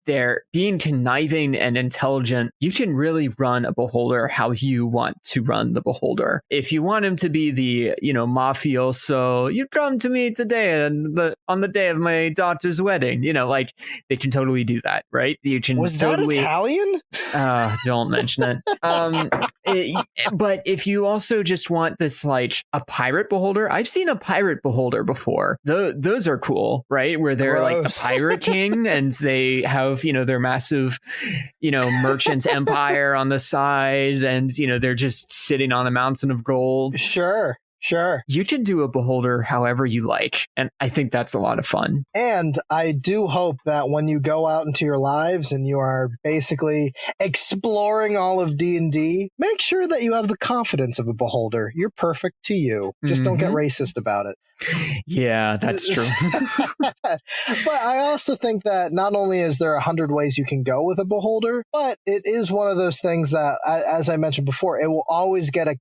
their being conniving and intelligent. You can really run a Beholder how you want to run the Beholder. If you want him to be the, mafioso, you come to me today on the day of my daughter's wedding, like they can totally do that, right? You can Was totally, that Italian? Don't mention it. But if you also just want this, like a pirate Beholder, I've seen a pirate Beholder before. Those are cool, right? Where they're like the pirate king and they have, their massive, merchant empire on the side, and, they're just sitting on a mountain of gold. Sure. You can do a Beholder however you like, and I think that's a lot of fun. And I do hope that when you go out into your lives and you are basically exploring all of D&D, make sure that you have the confidence of a Beholder. You're perfect to you. Just don't get racist about it. Yeah, that's true. But I also think that not only is there 100 ways you can go with a Beholder, but it is one of those things that, as I mentioned before, it will always get a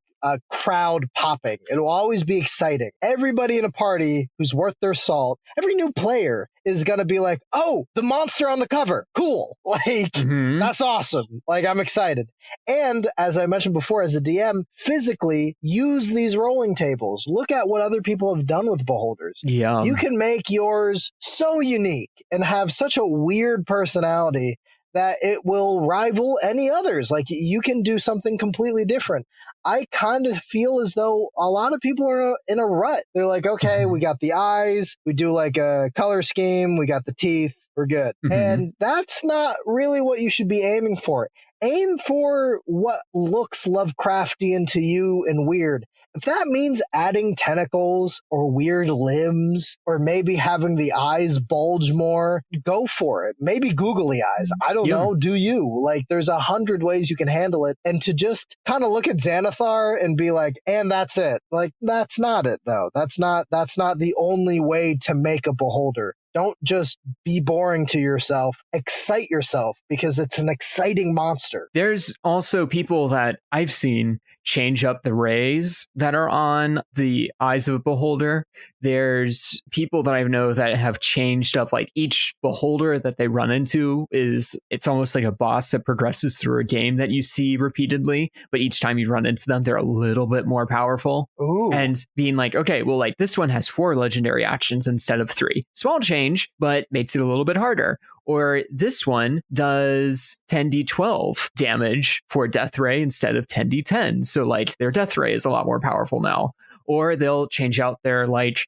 crowd popping. It will always be exciting. Everybody in a party who's worth their salt, every new player is going to be like, oh, the monster on the cover. Cool. That's awesome. I'm excited. And as I mentioned before, as a DM, physically use these rolling tables. Look at what other people have done with Beholders. Yeah. You can make yours so unique and have such a weird personality that it will rival any others. You can do something completely different. I kind of feel as though a lot of people are in a rut. They're like, okay, we got the eyes, we do a color scheme, we got the teeth, we're good. And that's not really what you should be aiming for. Aim for what looks Lovecraftian to you and weird. If that means adding tentacles or weird limbs or maybe having the eyes bulge more, go for it. Maybe googly eyes. I don't know. Do you? There's 100 ways you can handle it. And to just kind of look at Xanathar and be like, and that's it. That's not it, though. That's not the only way to make a Beholder. Don't just be boring to yourself. Excite yourself because it's an exciting monster. There's also people that I've seen change up the rays that are on the eyes of a Beholder. There's people that I know that have changed up each Beholder that they run into it's almost like a boss that progresses through a game that you see repeatedly, but each time you run into them, they're a little bit more powerful. Ooh. And being okay, well, this one has 4 legendary actions instead of 3. Small change, but makes it a little bit harder. Or this one does 10d12 damage for Death Ray instead of 10d10. So their Death Ray is a lot more powerful now. Or they'll change out their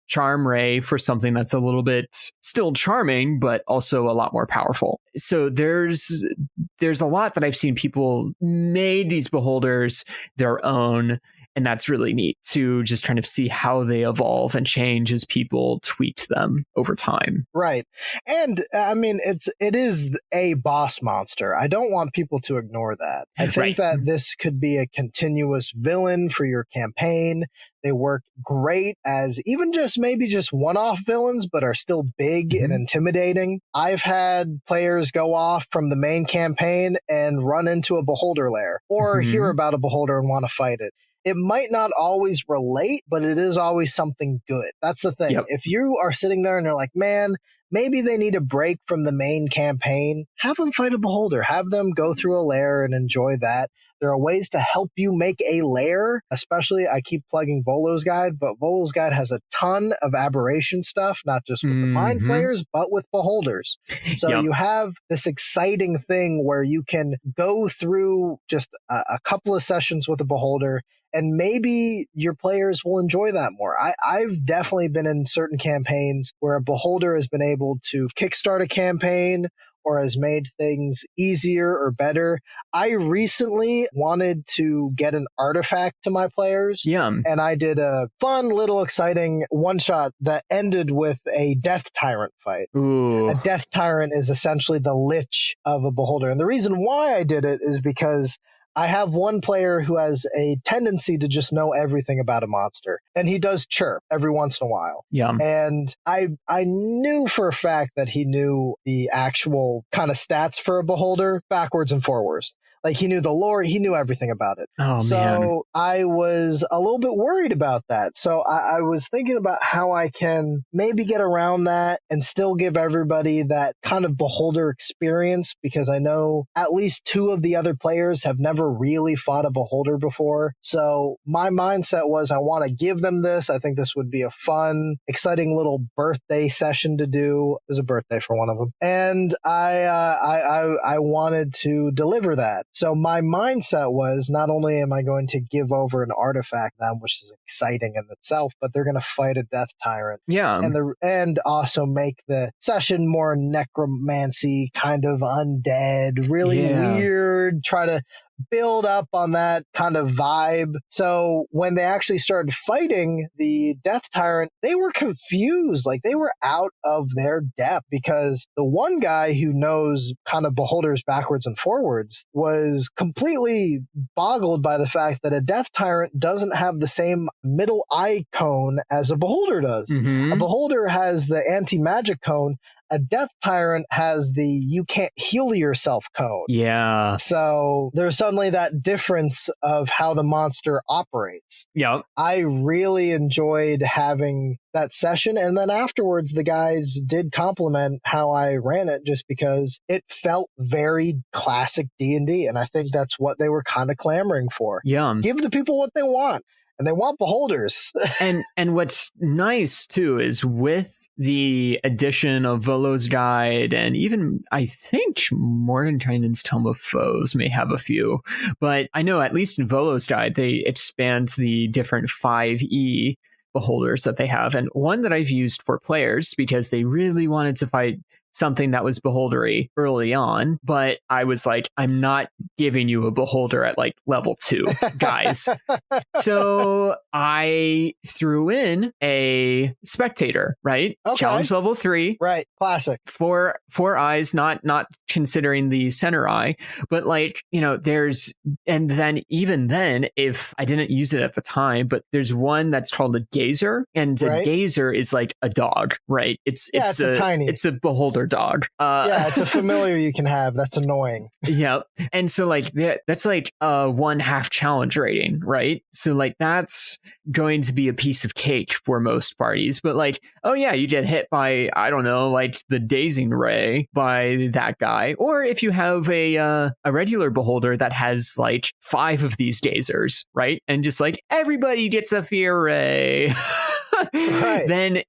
Charm Ray for something that's a little bit still charming, but also a lot more powerful. So there's a lot that I've seen people made these Beholders their own. And that's really neat to just kind of see how they evolve and change as people tweak them over time. Right. And I mean, it is a boss monster. I don't want people to ignore that. I think that this could be a continuous villain for your campaign. They work great as even maybe just one-off villains, but are still big and intimidating. I've had players go off from the main campaign and run into a Beholder lair or hear about a Beholder and want to fight it. It might not always relate, but it is always something good. That's the thing. Yep. If you are sitting there and they're like, man, maybe they need a break from the main campaign, have them fight a Beholder. Have them go through a lair and enjoy that. There are ways to help you make a lair, especially I keep plugging Volo's Guide, but Volo's Guide has a ton of aberration stuff, not just with the Mind Flayers, but with Beholders. So you have this exciting thing where you can go through just a couple of sessions with a Beholder, and maybe your players will enjoy that more. I've definitely been in certain campaigns where a Beholder has been able to kickstart a campaign or has made things easier or better. I recently wanted to get an artifact to my players. And I did a fun little exciting one-shot that ended with a Death Tyrant fight. Ooh. A Death Tyrant is essentially the lich of a Beholder. And the reason why I did it is because I have one player who has a tendency to just know everything about a monster, and he does chirp every once in a while. Yeah. And I knew for a fact that he knew the actual kind of stats for a beholder backwards and forwards. Like, he knew the lore, he knew everything about it. Oh, so man. I was a little bit worried about that. So I was thinking about how I can maybe get around that and still give everybody that kind of beholder experience, because I know at least 2 of the other players have never really fought a beholder before. So my mindset was, I want to give them this. I think this would be a fun, exciting little birthday session to do. It was a birthday for one of them. And I wanted to deliver that. So my mindset was, not only am I going to give over an artifact to them, which is exciting in itself, but they're going to fight a death tyrant. Yeah. And also make the session more necromancy, kind of undead, really weird, try to build up on that kind of vibe. So when they actually started fighting the death tyrant, they were confused. Like, they were out of their depth, because the one guy who knows kind of beholders backwards and forwards was completely boggled by the fact that a death tyrant doesn't have the same middle eye cone as a beholder does. Mm-hmm. A beholder has the anti-magic cone. A death tyrant has the you can't heal yourself cone. Yeah. So there's suddenly that difference of how the monster operates. Yep. I really enjoyed having that session. And then afterwards, the guys did compliment how I ran it, just because it felt very classic D&D. And I think that's what they were kind of clamoring for. Yeah. Give the people what they want. And they want beholders. and what's nice too is, with the addition of Volo's Guide, and even I think Mordenkainen's Tome of Foes may have a few, but I know at least in Volo's Guide they expand the different 5e beholders that they have, and one that I've used for players because they really wanted to fight something that was beholdery early on, but I was like, I'm not giving you a beholder at like level 2, guys. So I threw in a spectator, right? Okay. Challenge level 3. Right. Classic. Four eyes, not considering the center eye, but like, and then even then, if I didn't use it at the time, but there's one that's called a gazer, and a gazer is like a dog, right? It's a beholder dog. It's a familiar you can have. That's annoying. Yep. And so like that's like a 1/2 challenge rating, right? So like that's going to be a piece of cake for most parties. But like, oh yeah, you get hit by, I don't know, like the dazing ray by that guy. Or if you have a regular beholder that has like 5 of these gazers, right? And just like everybody gets a fear ray. Right. Then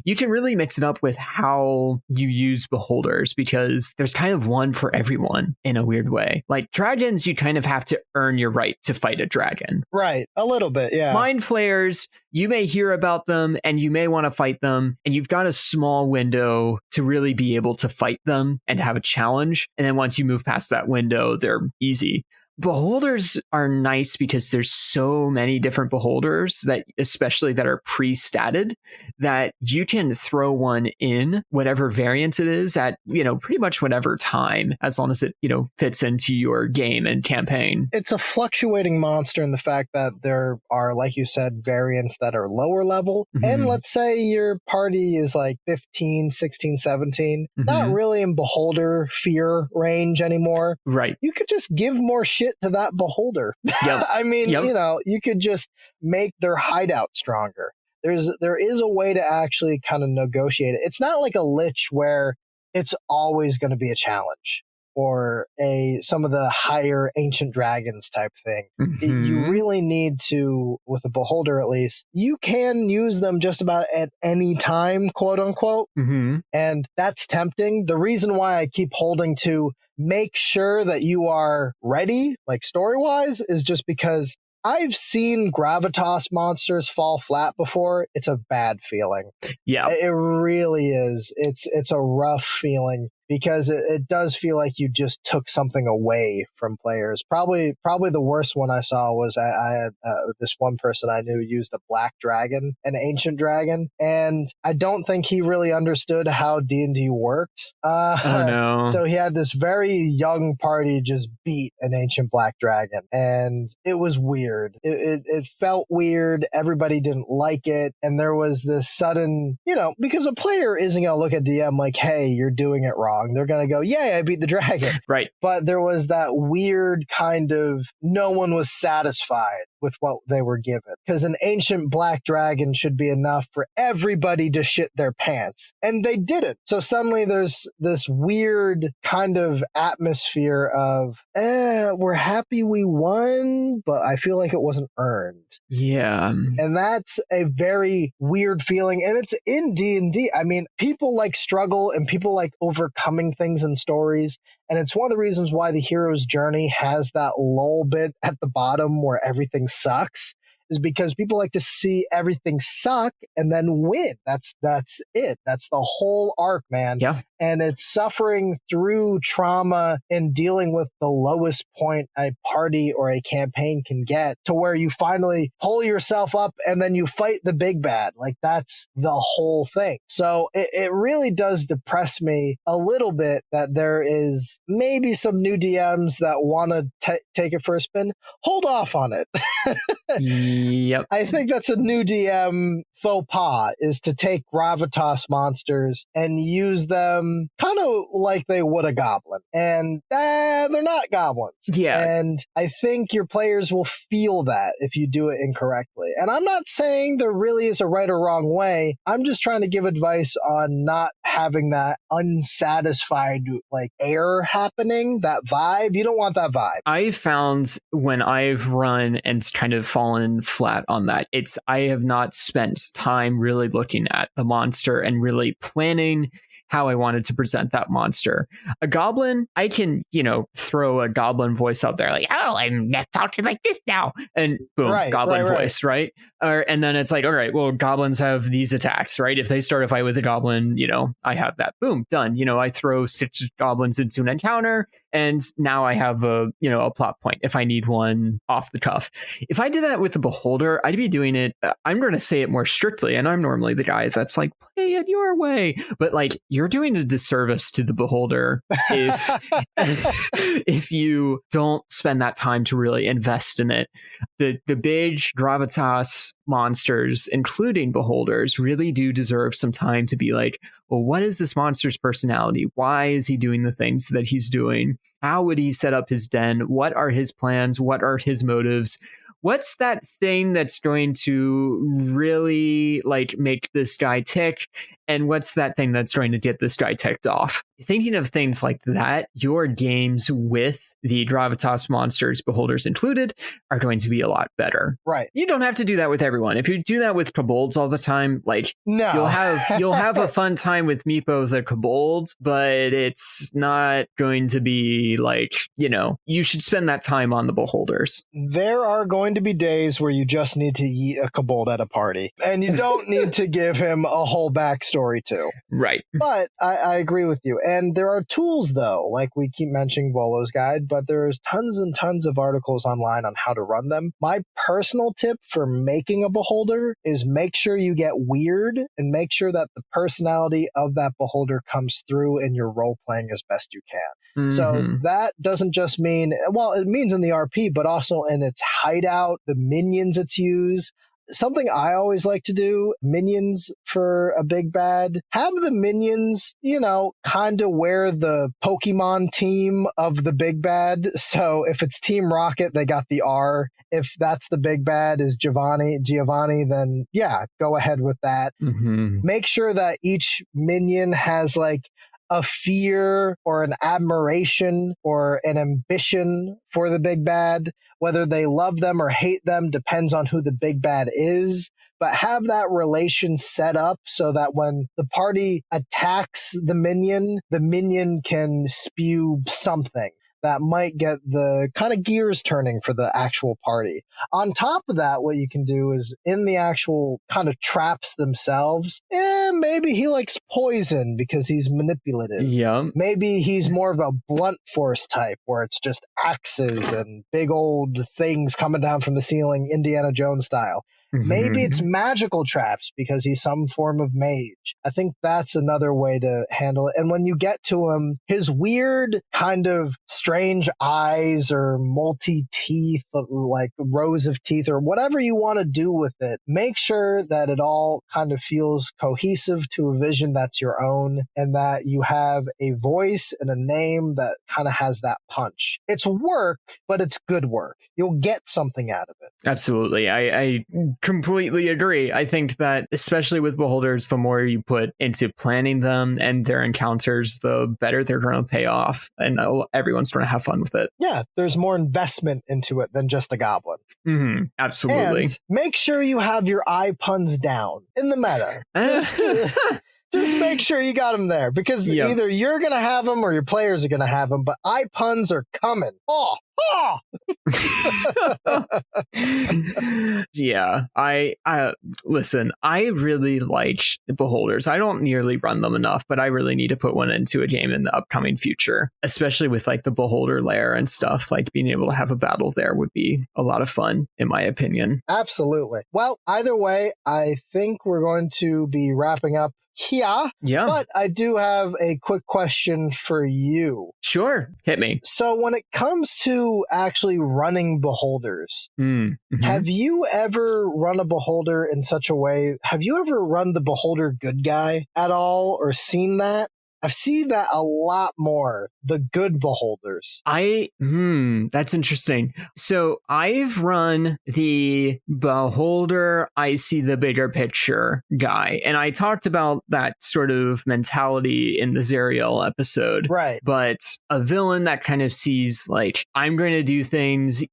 you can really mix it up with how you use beholders, because there's kind of one for everyone in a weird way. Like dragons, you kind of have to earn your right to fight a dragon. Right. A little bit, yeah. Mind flayers, you may hear about them and you may want to fight them, and you've got a small window to really be able to fight them and have a challenge. And then once you move past that window, they're easy. Beholders are nice because there's so many different beholders, that especially that are pre-statted, that you can throw one in whatever variant it is at, pretty much whatever time, as long as it, fits into your game and campaign. It's a fluctuating monster in the fact that there are, like you said, variants that are lower level. Mm-hmm. And let's say your party is like 15, 16, 17, not really in beholder fear range anymore. Right. You could just give more shit to that beholder. Yep. I mean, you could just make their hideout stronger. There is a way to actually kind of negotiate it. It's not like a lich where it's always going to be a challenge, or some of the higher ancient dragons type thing. Mm-hmm. You really need to, with a beholder at least, you can use them just about at any time, quote unquote. Mm-hmm. And that's tempting. The reason why I keep holding to make sure that you are ready, like story-wise, is just because I've seen gravitas monsters fall flat before. It's a bad feeling. Yeah. It really is. It's a rough feeling, because it does feel like you just took something away from players. Probably the worst one I saw was I had this one person I knew used a black dragon, an ancient dragon, and I don't think he really understood how D&D worked. Oh no. So he had this very young party just beat an ancient black dragon, and it was weird. It felt weird. Everybody didn't like it, and there was this sudden, because a player isn't going to look at DM like, hey, you're doing it wrong. They're going to go, yay, I beat the dragon. Right. But there was that weird kind of, no one was satisfied with what they were given, because an ancient black dragon should be enough for everybody to shit their pants, and they didn't. So suddenly there's this weird kind of atmosphere of, we're happy we won, but I feel like it wasn't earned. Yeah. And that's a very weird feeling, and it's in D&D. I mean, people like struggle and people like overcoming things in stories. And it's one of the reasons why the hero's journey has that lull bit at the bottom where everything sucks, is because people like to see everything suck and then win. That's it. That's the whole arc, man. Yeah. And it's suffering through trauma and dealing with the lowest point a party or a campaign can get, to where you finally pull yourself up and then you fight the big bad. Like, that's the whole thing. So it really does depress me a little bit that there is maybe some new DMs that want to take it for a spin. Hold off on it. Yep. I think that's a new DM faux pas, is to take gravitas monsters and use them kind of like they would a goblin. And they're not goblins. Yeah. And I think your players will feel that if you do it incorrectly. And I'm not saying there really is a right or wrong way. I'm just trying to give advice on not having that unsatisfied like air happening, that vibe. You don't want that vibe. I've found when I've run and kind of fallen flat on that, I have not spent time really looking at the monster and really planning how I wanted to present that monster. A goblin, I can, throw a goblin voice out there like, oh, I'm talking like this now. And boom, goblin voice, right? And then it's like, all right, well, goblins have these attacks, right? If they start a fight with a goblin, I have that. Boom, done. I throw 6 goblins into an encounter, and now I have a plot point if I need one off the cuff. If I did that with the Beholder, I'd be doing it, I'm going to say it more strictly, and I'm normally the guy that's like, play it your way. But like, you're doing a disservice to the Beholder if you don't spend that time to really invest in it. The big gravitas monsters, including Beholders, really do deserve some time to be like, well, what is this monster's personality? Why is he doing the things that he's doing? How would he set up his den? What are his plans? What are his motives? What's that thing that's going to really like make this guy tick? And what's that thing that's going to get this guy ticked off? Thinking of things like that, your games with the gravitas monsters, Beholders included, are going to be a lot better. Right. You don't have to do that with everyone. If you do that with kobolds all the time, like, no, you'll have a fun time with Meepo the kobold, but it's not going to be like, you should spend that time on the Beholders. There are going to be days where you just need to eat a kobold at a party, and you don't need to give him a whole backstory too. Right. But I agree with you. And there are tools, though, like we keep mentioning Volo's Guide, but there's tons and tons of articles online on how to run them. My personal tip for making a Beholder is make sure you get weird and make sure that the personality of that Beholder comes through in your role playing as best you can. Mm-hmm. So that doesn't just mean, well, it means in the RP, but also in its hideout, the minions it's used. Something I always like to do, minions for a big bad, have the minions, kind of wear the Pokemon team of the big bad. So if it's Team Rocket, they got the R. If that's the big bad is Giovanni, then yeah, go ahead with that. Mm-hmm. Make sure that each minion has like a fear or an admiration or an ambition for the big bad. Whether they love them or hate them depends on who the big bad is. But have that relation set up so that when the party attacks the minion can spew something. that might get the kind of gears turning for the actual party. On top of that, what you can do is in the actual kind of traps themselves, maybe he likes poison because he's manipulative. Yeah. Maybe he's more of a blunt force type where it's just axes and big old things coming down from the ceiling, Indiana Jones style. Maybe it's magical traps because he's some form of mage. I think that's another way to handle it. And when you get to him, his weird kind of strange eyes or multi-teeth, like rows of teeth or whatever you want to do with it, make sure that it all kind of feels cohesive to a vision that's your own and that you have a voice and a name that kind of has that punch. It's work, but it's good work. You'll get something out of it. Absolutely. I completely agree. I think that especially with beholders, the more you put into planning them and their encounters, the better they're going to pay off and everyone's going to have fun with it. Yeah, there's more investment into it than just a goblin. Absolutely. And make sure you have your eye puns down in the meta. Just make sure you got them there because either you're going to have them or your players are going to have them, but eye puns are coming. Oh! Yeah, I listen, I really like the beholders. I don't nearly run them enough, but I really need to put one into a game in the upcoming future, especially with like the beholder lair and stuff. Like being able to have a battle there would be a lot of fun, in my opinion. Absolutely. Well, either way, I think we're going to be wrapping up here. Yeah. But I do have a quick question for you. Sure. Hit me. So when it comes to actually running beholders, have you ever run a beholder in such a way? Have you ever run the beholder good guy at all or seen that? I've seen that a lot more, the good beholders. That's interesting. So I've run the beholder, I see the bigger picture guy. And I talked about that sort of mentality in the Zariel episode. Right. But a villain that kind of sees like, I'm going to do things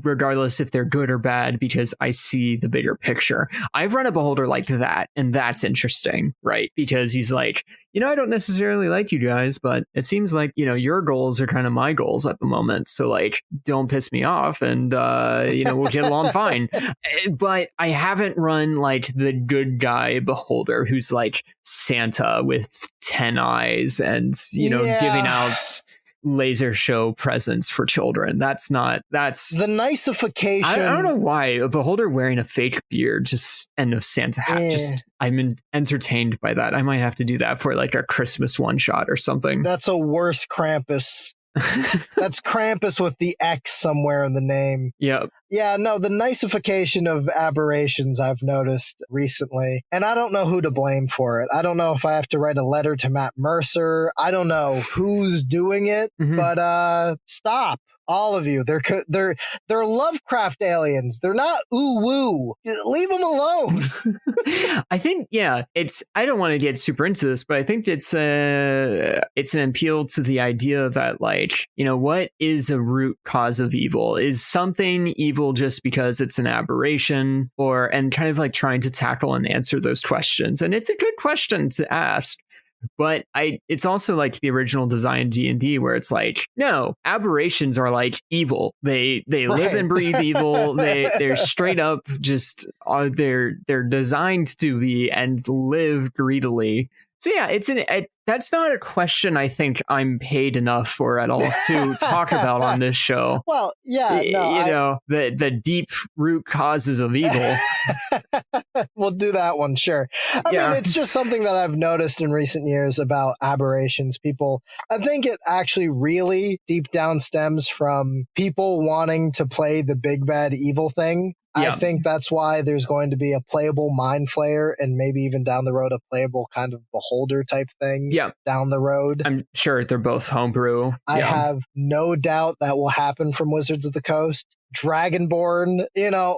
regardless if they're good or bad because I see the bigger picture. I've run a beholder like that. And that's interesting, right? Because he's like, I don't necessarily like you guys, but it seems like, your goals are kind of my goals at the moment. So like, don't piss me off and, we'll get along fine. But I haven't run like the good guy beholder who's like Santa with 10 eyes and, giving out laser show presents for children. That's the niceification. I don't know why a beholder wearing a fake beard and a Santa hat. I'm entertained by that. I might have to do that for like a Christmas one shot or something. That's a worse Krampus. That's Krampus with the X somewhere in the name. Yep. Yeah, no, the niceification of aberrations I've noticed recently, and I don't know who to blame for it. I don't know if I have to write a letter to Matt Mercer. I don't know who's doing it, but stop. All of you. They're Lovecraft aliens. They're not ooh woo. Leave them alone. I think, I don't want to get super into this, but I think it's an appeal to the idea that like, what is a root cause of evil? Is something evil just because it's an aberration and kind of like trying to tackle and answer those questions. And it's a good question to ask. But it's also like the original design D&D where it's like, no, aberrations are like evil. They live and breathe evil. They're straight up just they're designed to be and live greedily. So yeah, that's not a question I think I'm paid enough for at all to talk about on this show. Well, yeah, the deep root causes of evil. We'll do that one, sure. I mean, it's just something that I've noticed in recent years about aberrations. I think it actually really deep down stems from people wanting to play the big bad evil thing. I think that's why there's going to be a playable Mind Flayer and maybe even down the road a playable kind of beholder type thing down the road. I'm sure they're both homebrew. I have no doubt that will happen from Wizards of the Coast. Dragonborn,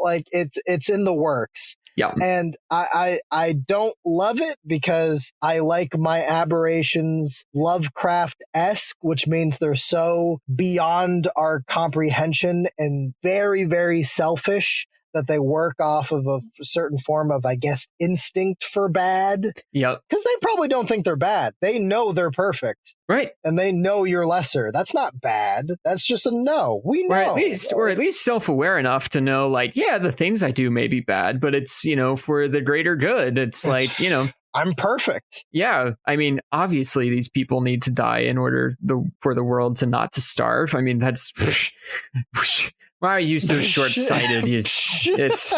like it's in the works. Yeah. And I don't love it because I like my aberrations Lovecraft-esque, which means they're so beyond our comprehension and very, very selfish that they work off of a certain form of, I guess, instinct for bad. Yep. Because they probably don't think they're bad. They know they're perfect. Right. And they know you're lesser. That's not bad. That's just a no. We know. Or at least self-aware enough to know, like, yeah, the things I do may be bad, but it's, for the greater good. It's like, I'm perfect. Yeah. I mean, obviously these people need to die in order for the world to not to starve. I mean, that's why are you so short-sighted? It's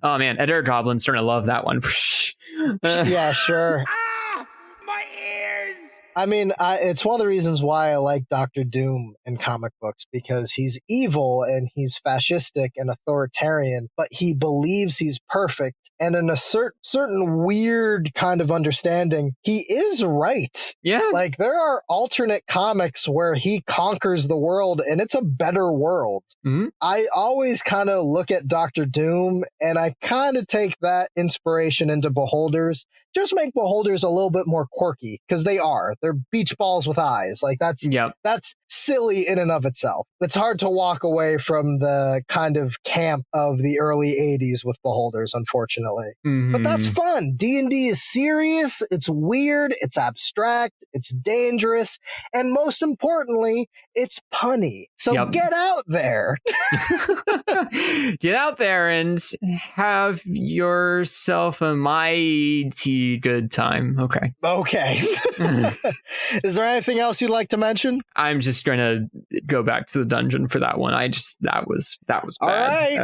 oh man, Eder Goblin's starting to love that one. Yeah, sure. My ears! I mean, it's one of the reasons why I like Dr. Doom in comic books, because he's evil and he's fascistic and authoritarian, but he believes he's perfect. And in a certain weird kind of understanding, he is right. Yeah. Like, there are alternate comics where he conquers the world and it's a better world. Mm-hmm. I always kind of look at Dr. Doom and I kind of take that inspiration into Beholders. Just make Beholders a little bit more quirky, because they are. They're beach balls with eyes. Like, that's silly in and of itself. It's hard to walk away from the kind of camp of the early 80s with Beholders, unfortunately. Mm-hmm. But that's fun. D&D is serious. It's weird. It's abstract. It's dangerous. And most importantly, it's punny. So get out there. Get out there and have yourself a mighty good time. Okay. Is there anything else you'd like to mention? I'm just going to go back to the dungeon for that one. that was bad. All right.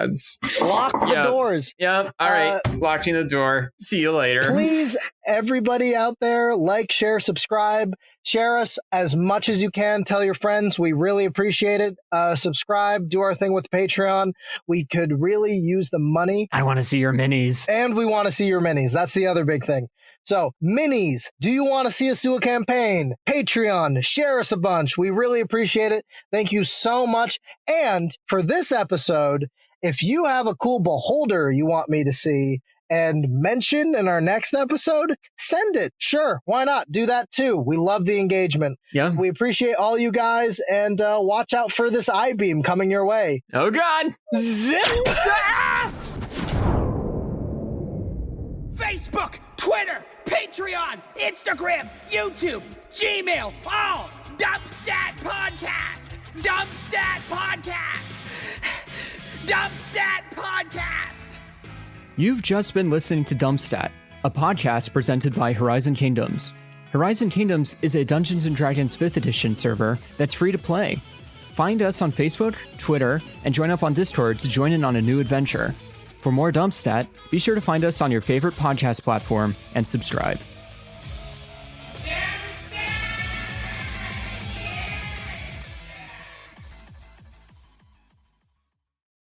Lock the doors. Yep. All right. Locking the door. See you later. Please, everybody out there, like, share, subscribe. Share us as much as you can. Tell your friends. We really appreciate it. Subscribe. Do our thing with Patreon. We could really use the money. I want to see your minis. And we want to see your minis. That's the other big thing. So, minis, do you want to see us do a campaign? Patreon, share us a bunch. We really appreciate it. Thank you so much. And for this episode, if you have a cool beholder you want me to see and mention in our next episode, send it. Sure, why not? Do that too. We love the engagement. Yeah. We appreciate all you guys, and watch out for this I-beam coming your way. Oh, God. Zip! Facebook, Twitter, Patreon, Instagram, YouTube, Gmail, all DumpStat Podcast. DumpStat Podcast. DumpStat Podcast. You've just been listening to DumpStat, a podcast presented by Horizon Kingdoms. Horizon Kingdoms is a Dungeons & Dragons 5th edition server that's free to play. Find us on Facebook, Twitter, and join up on Discord to join in on a new adventure. For more DumpStat, be sure to find us on your favorite podcast platform and subscribe.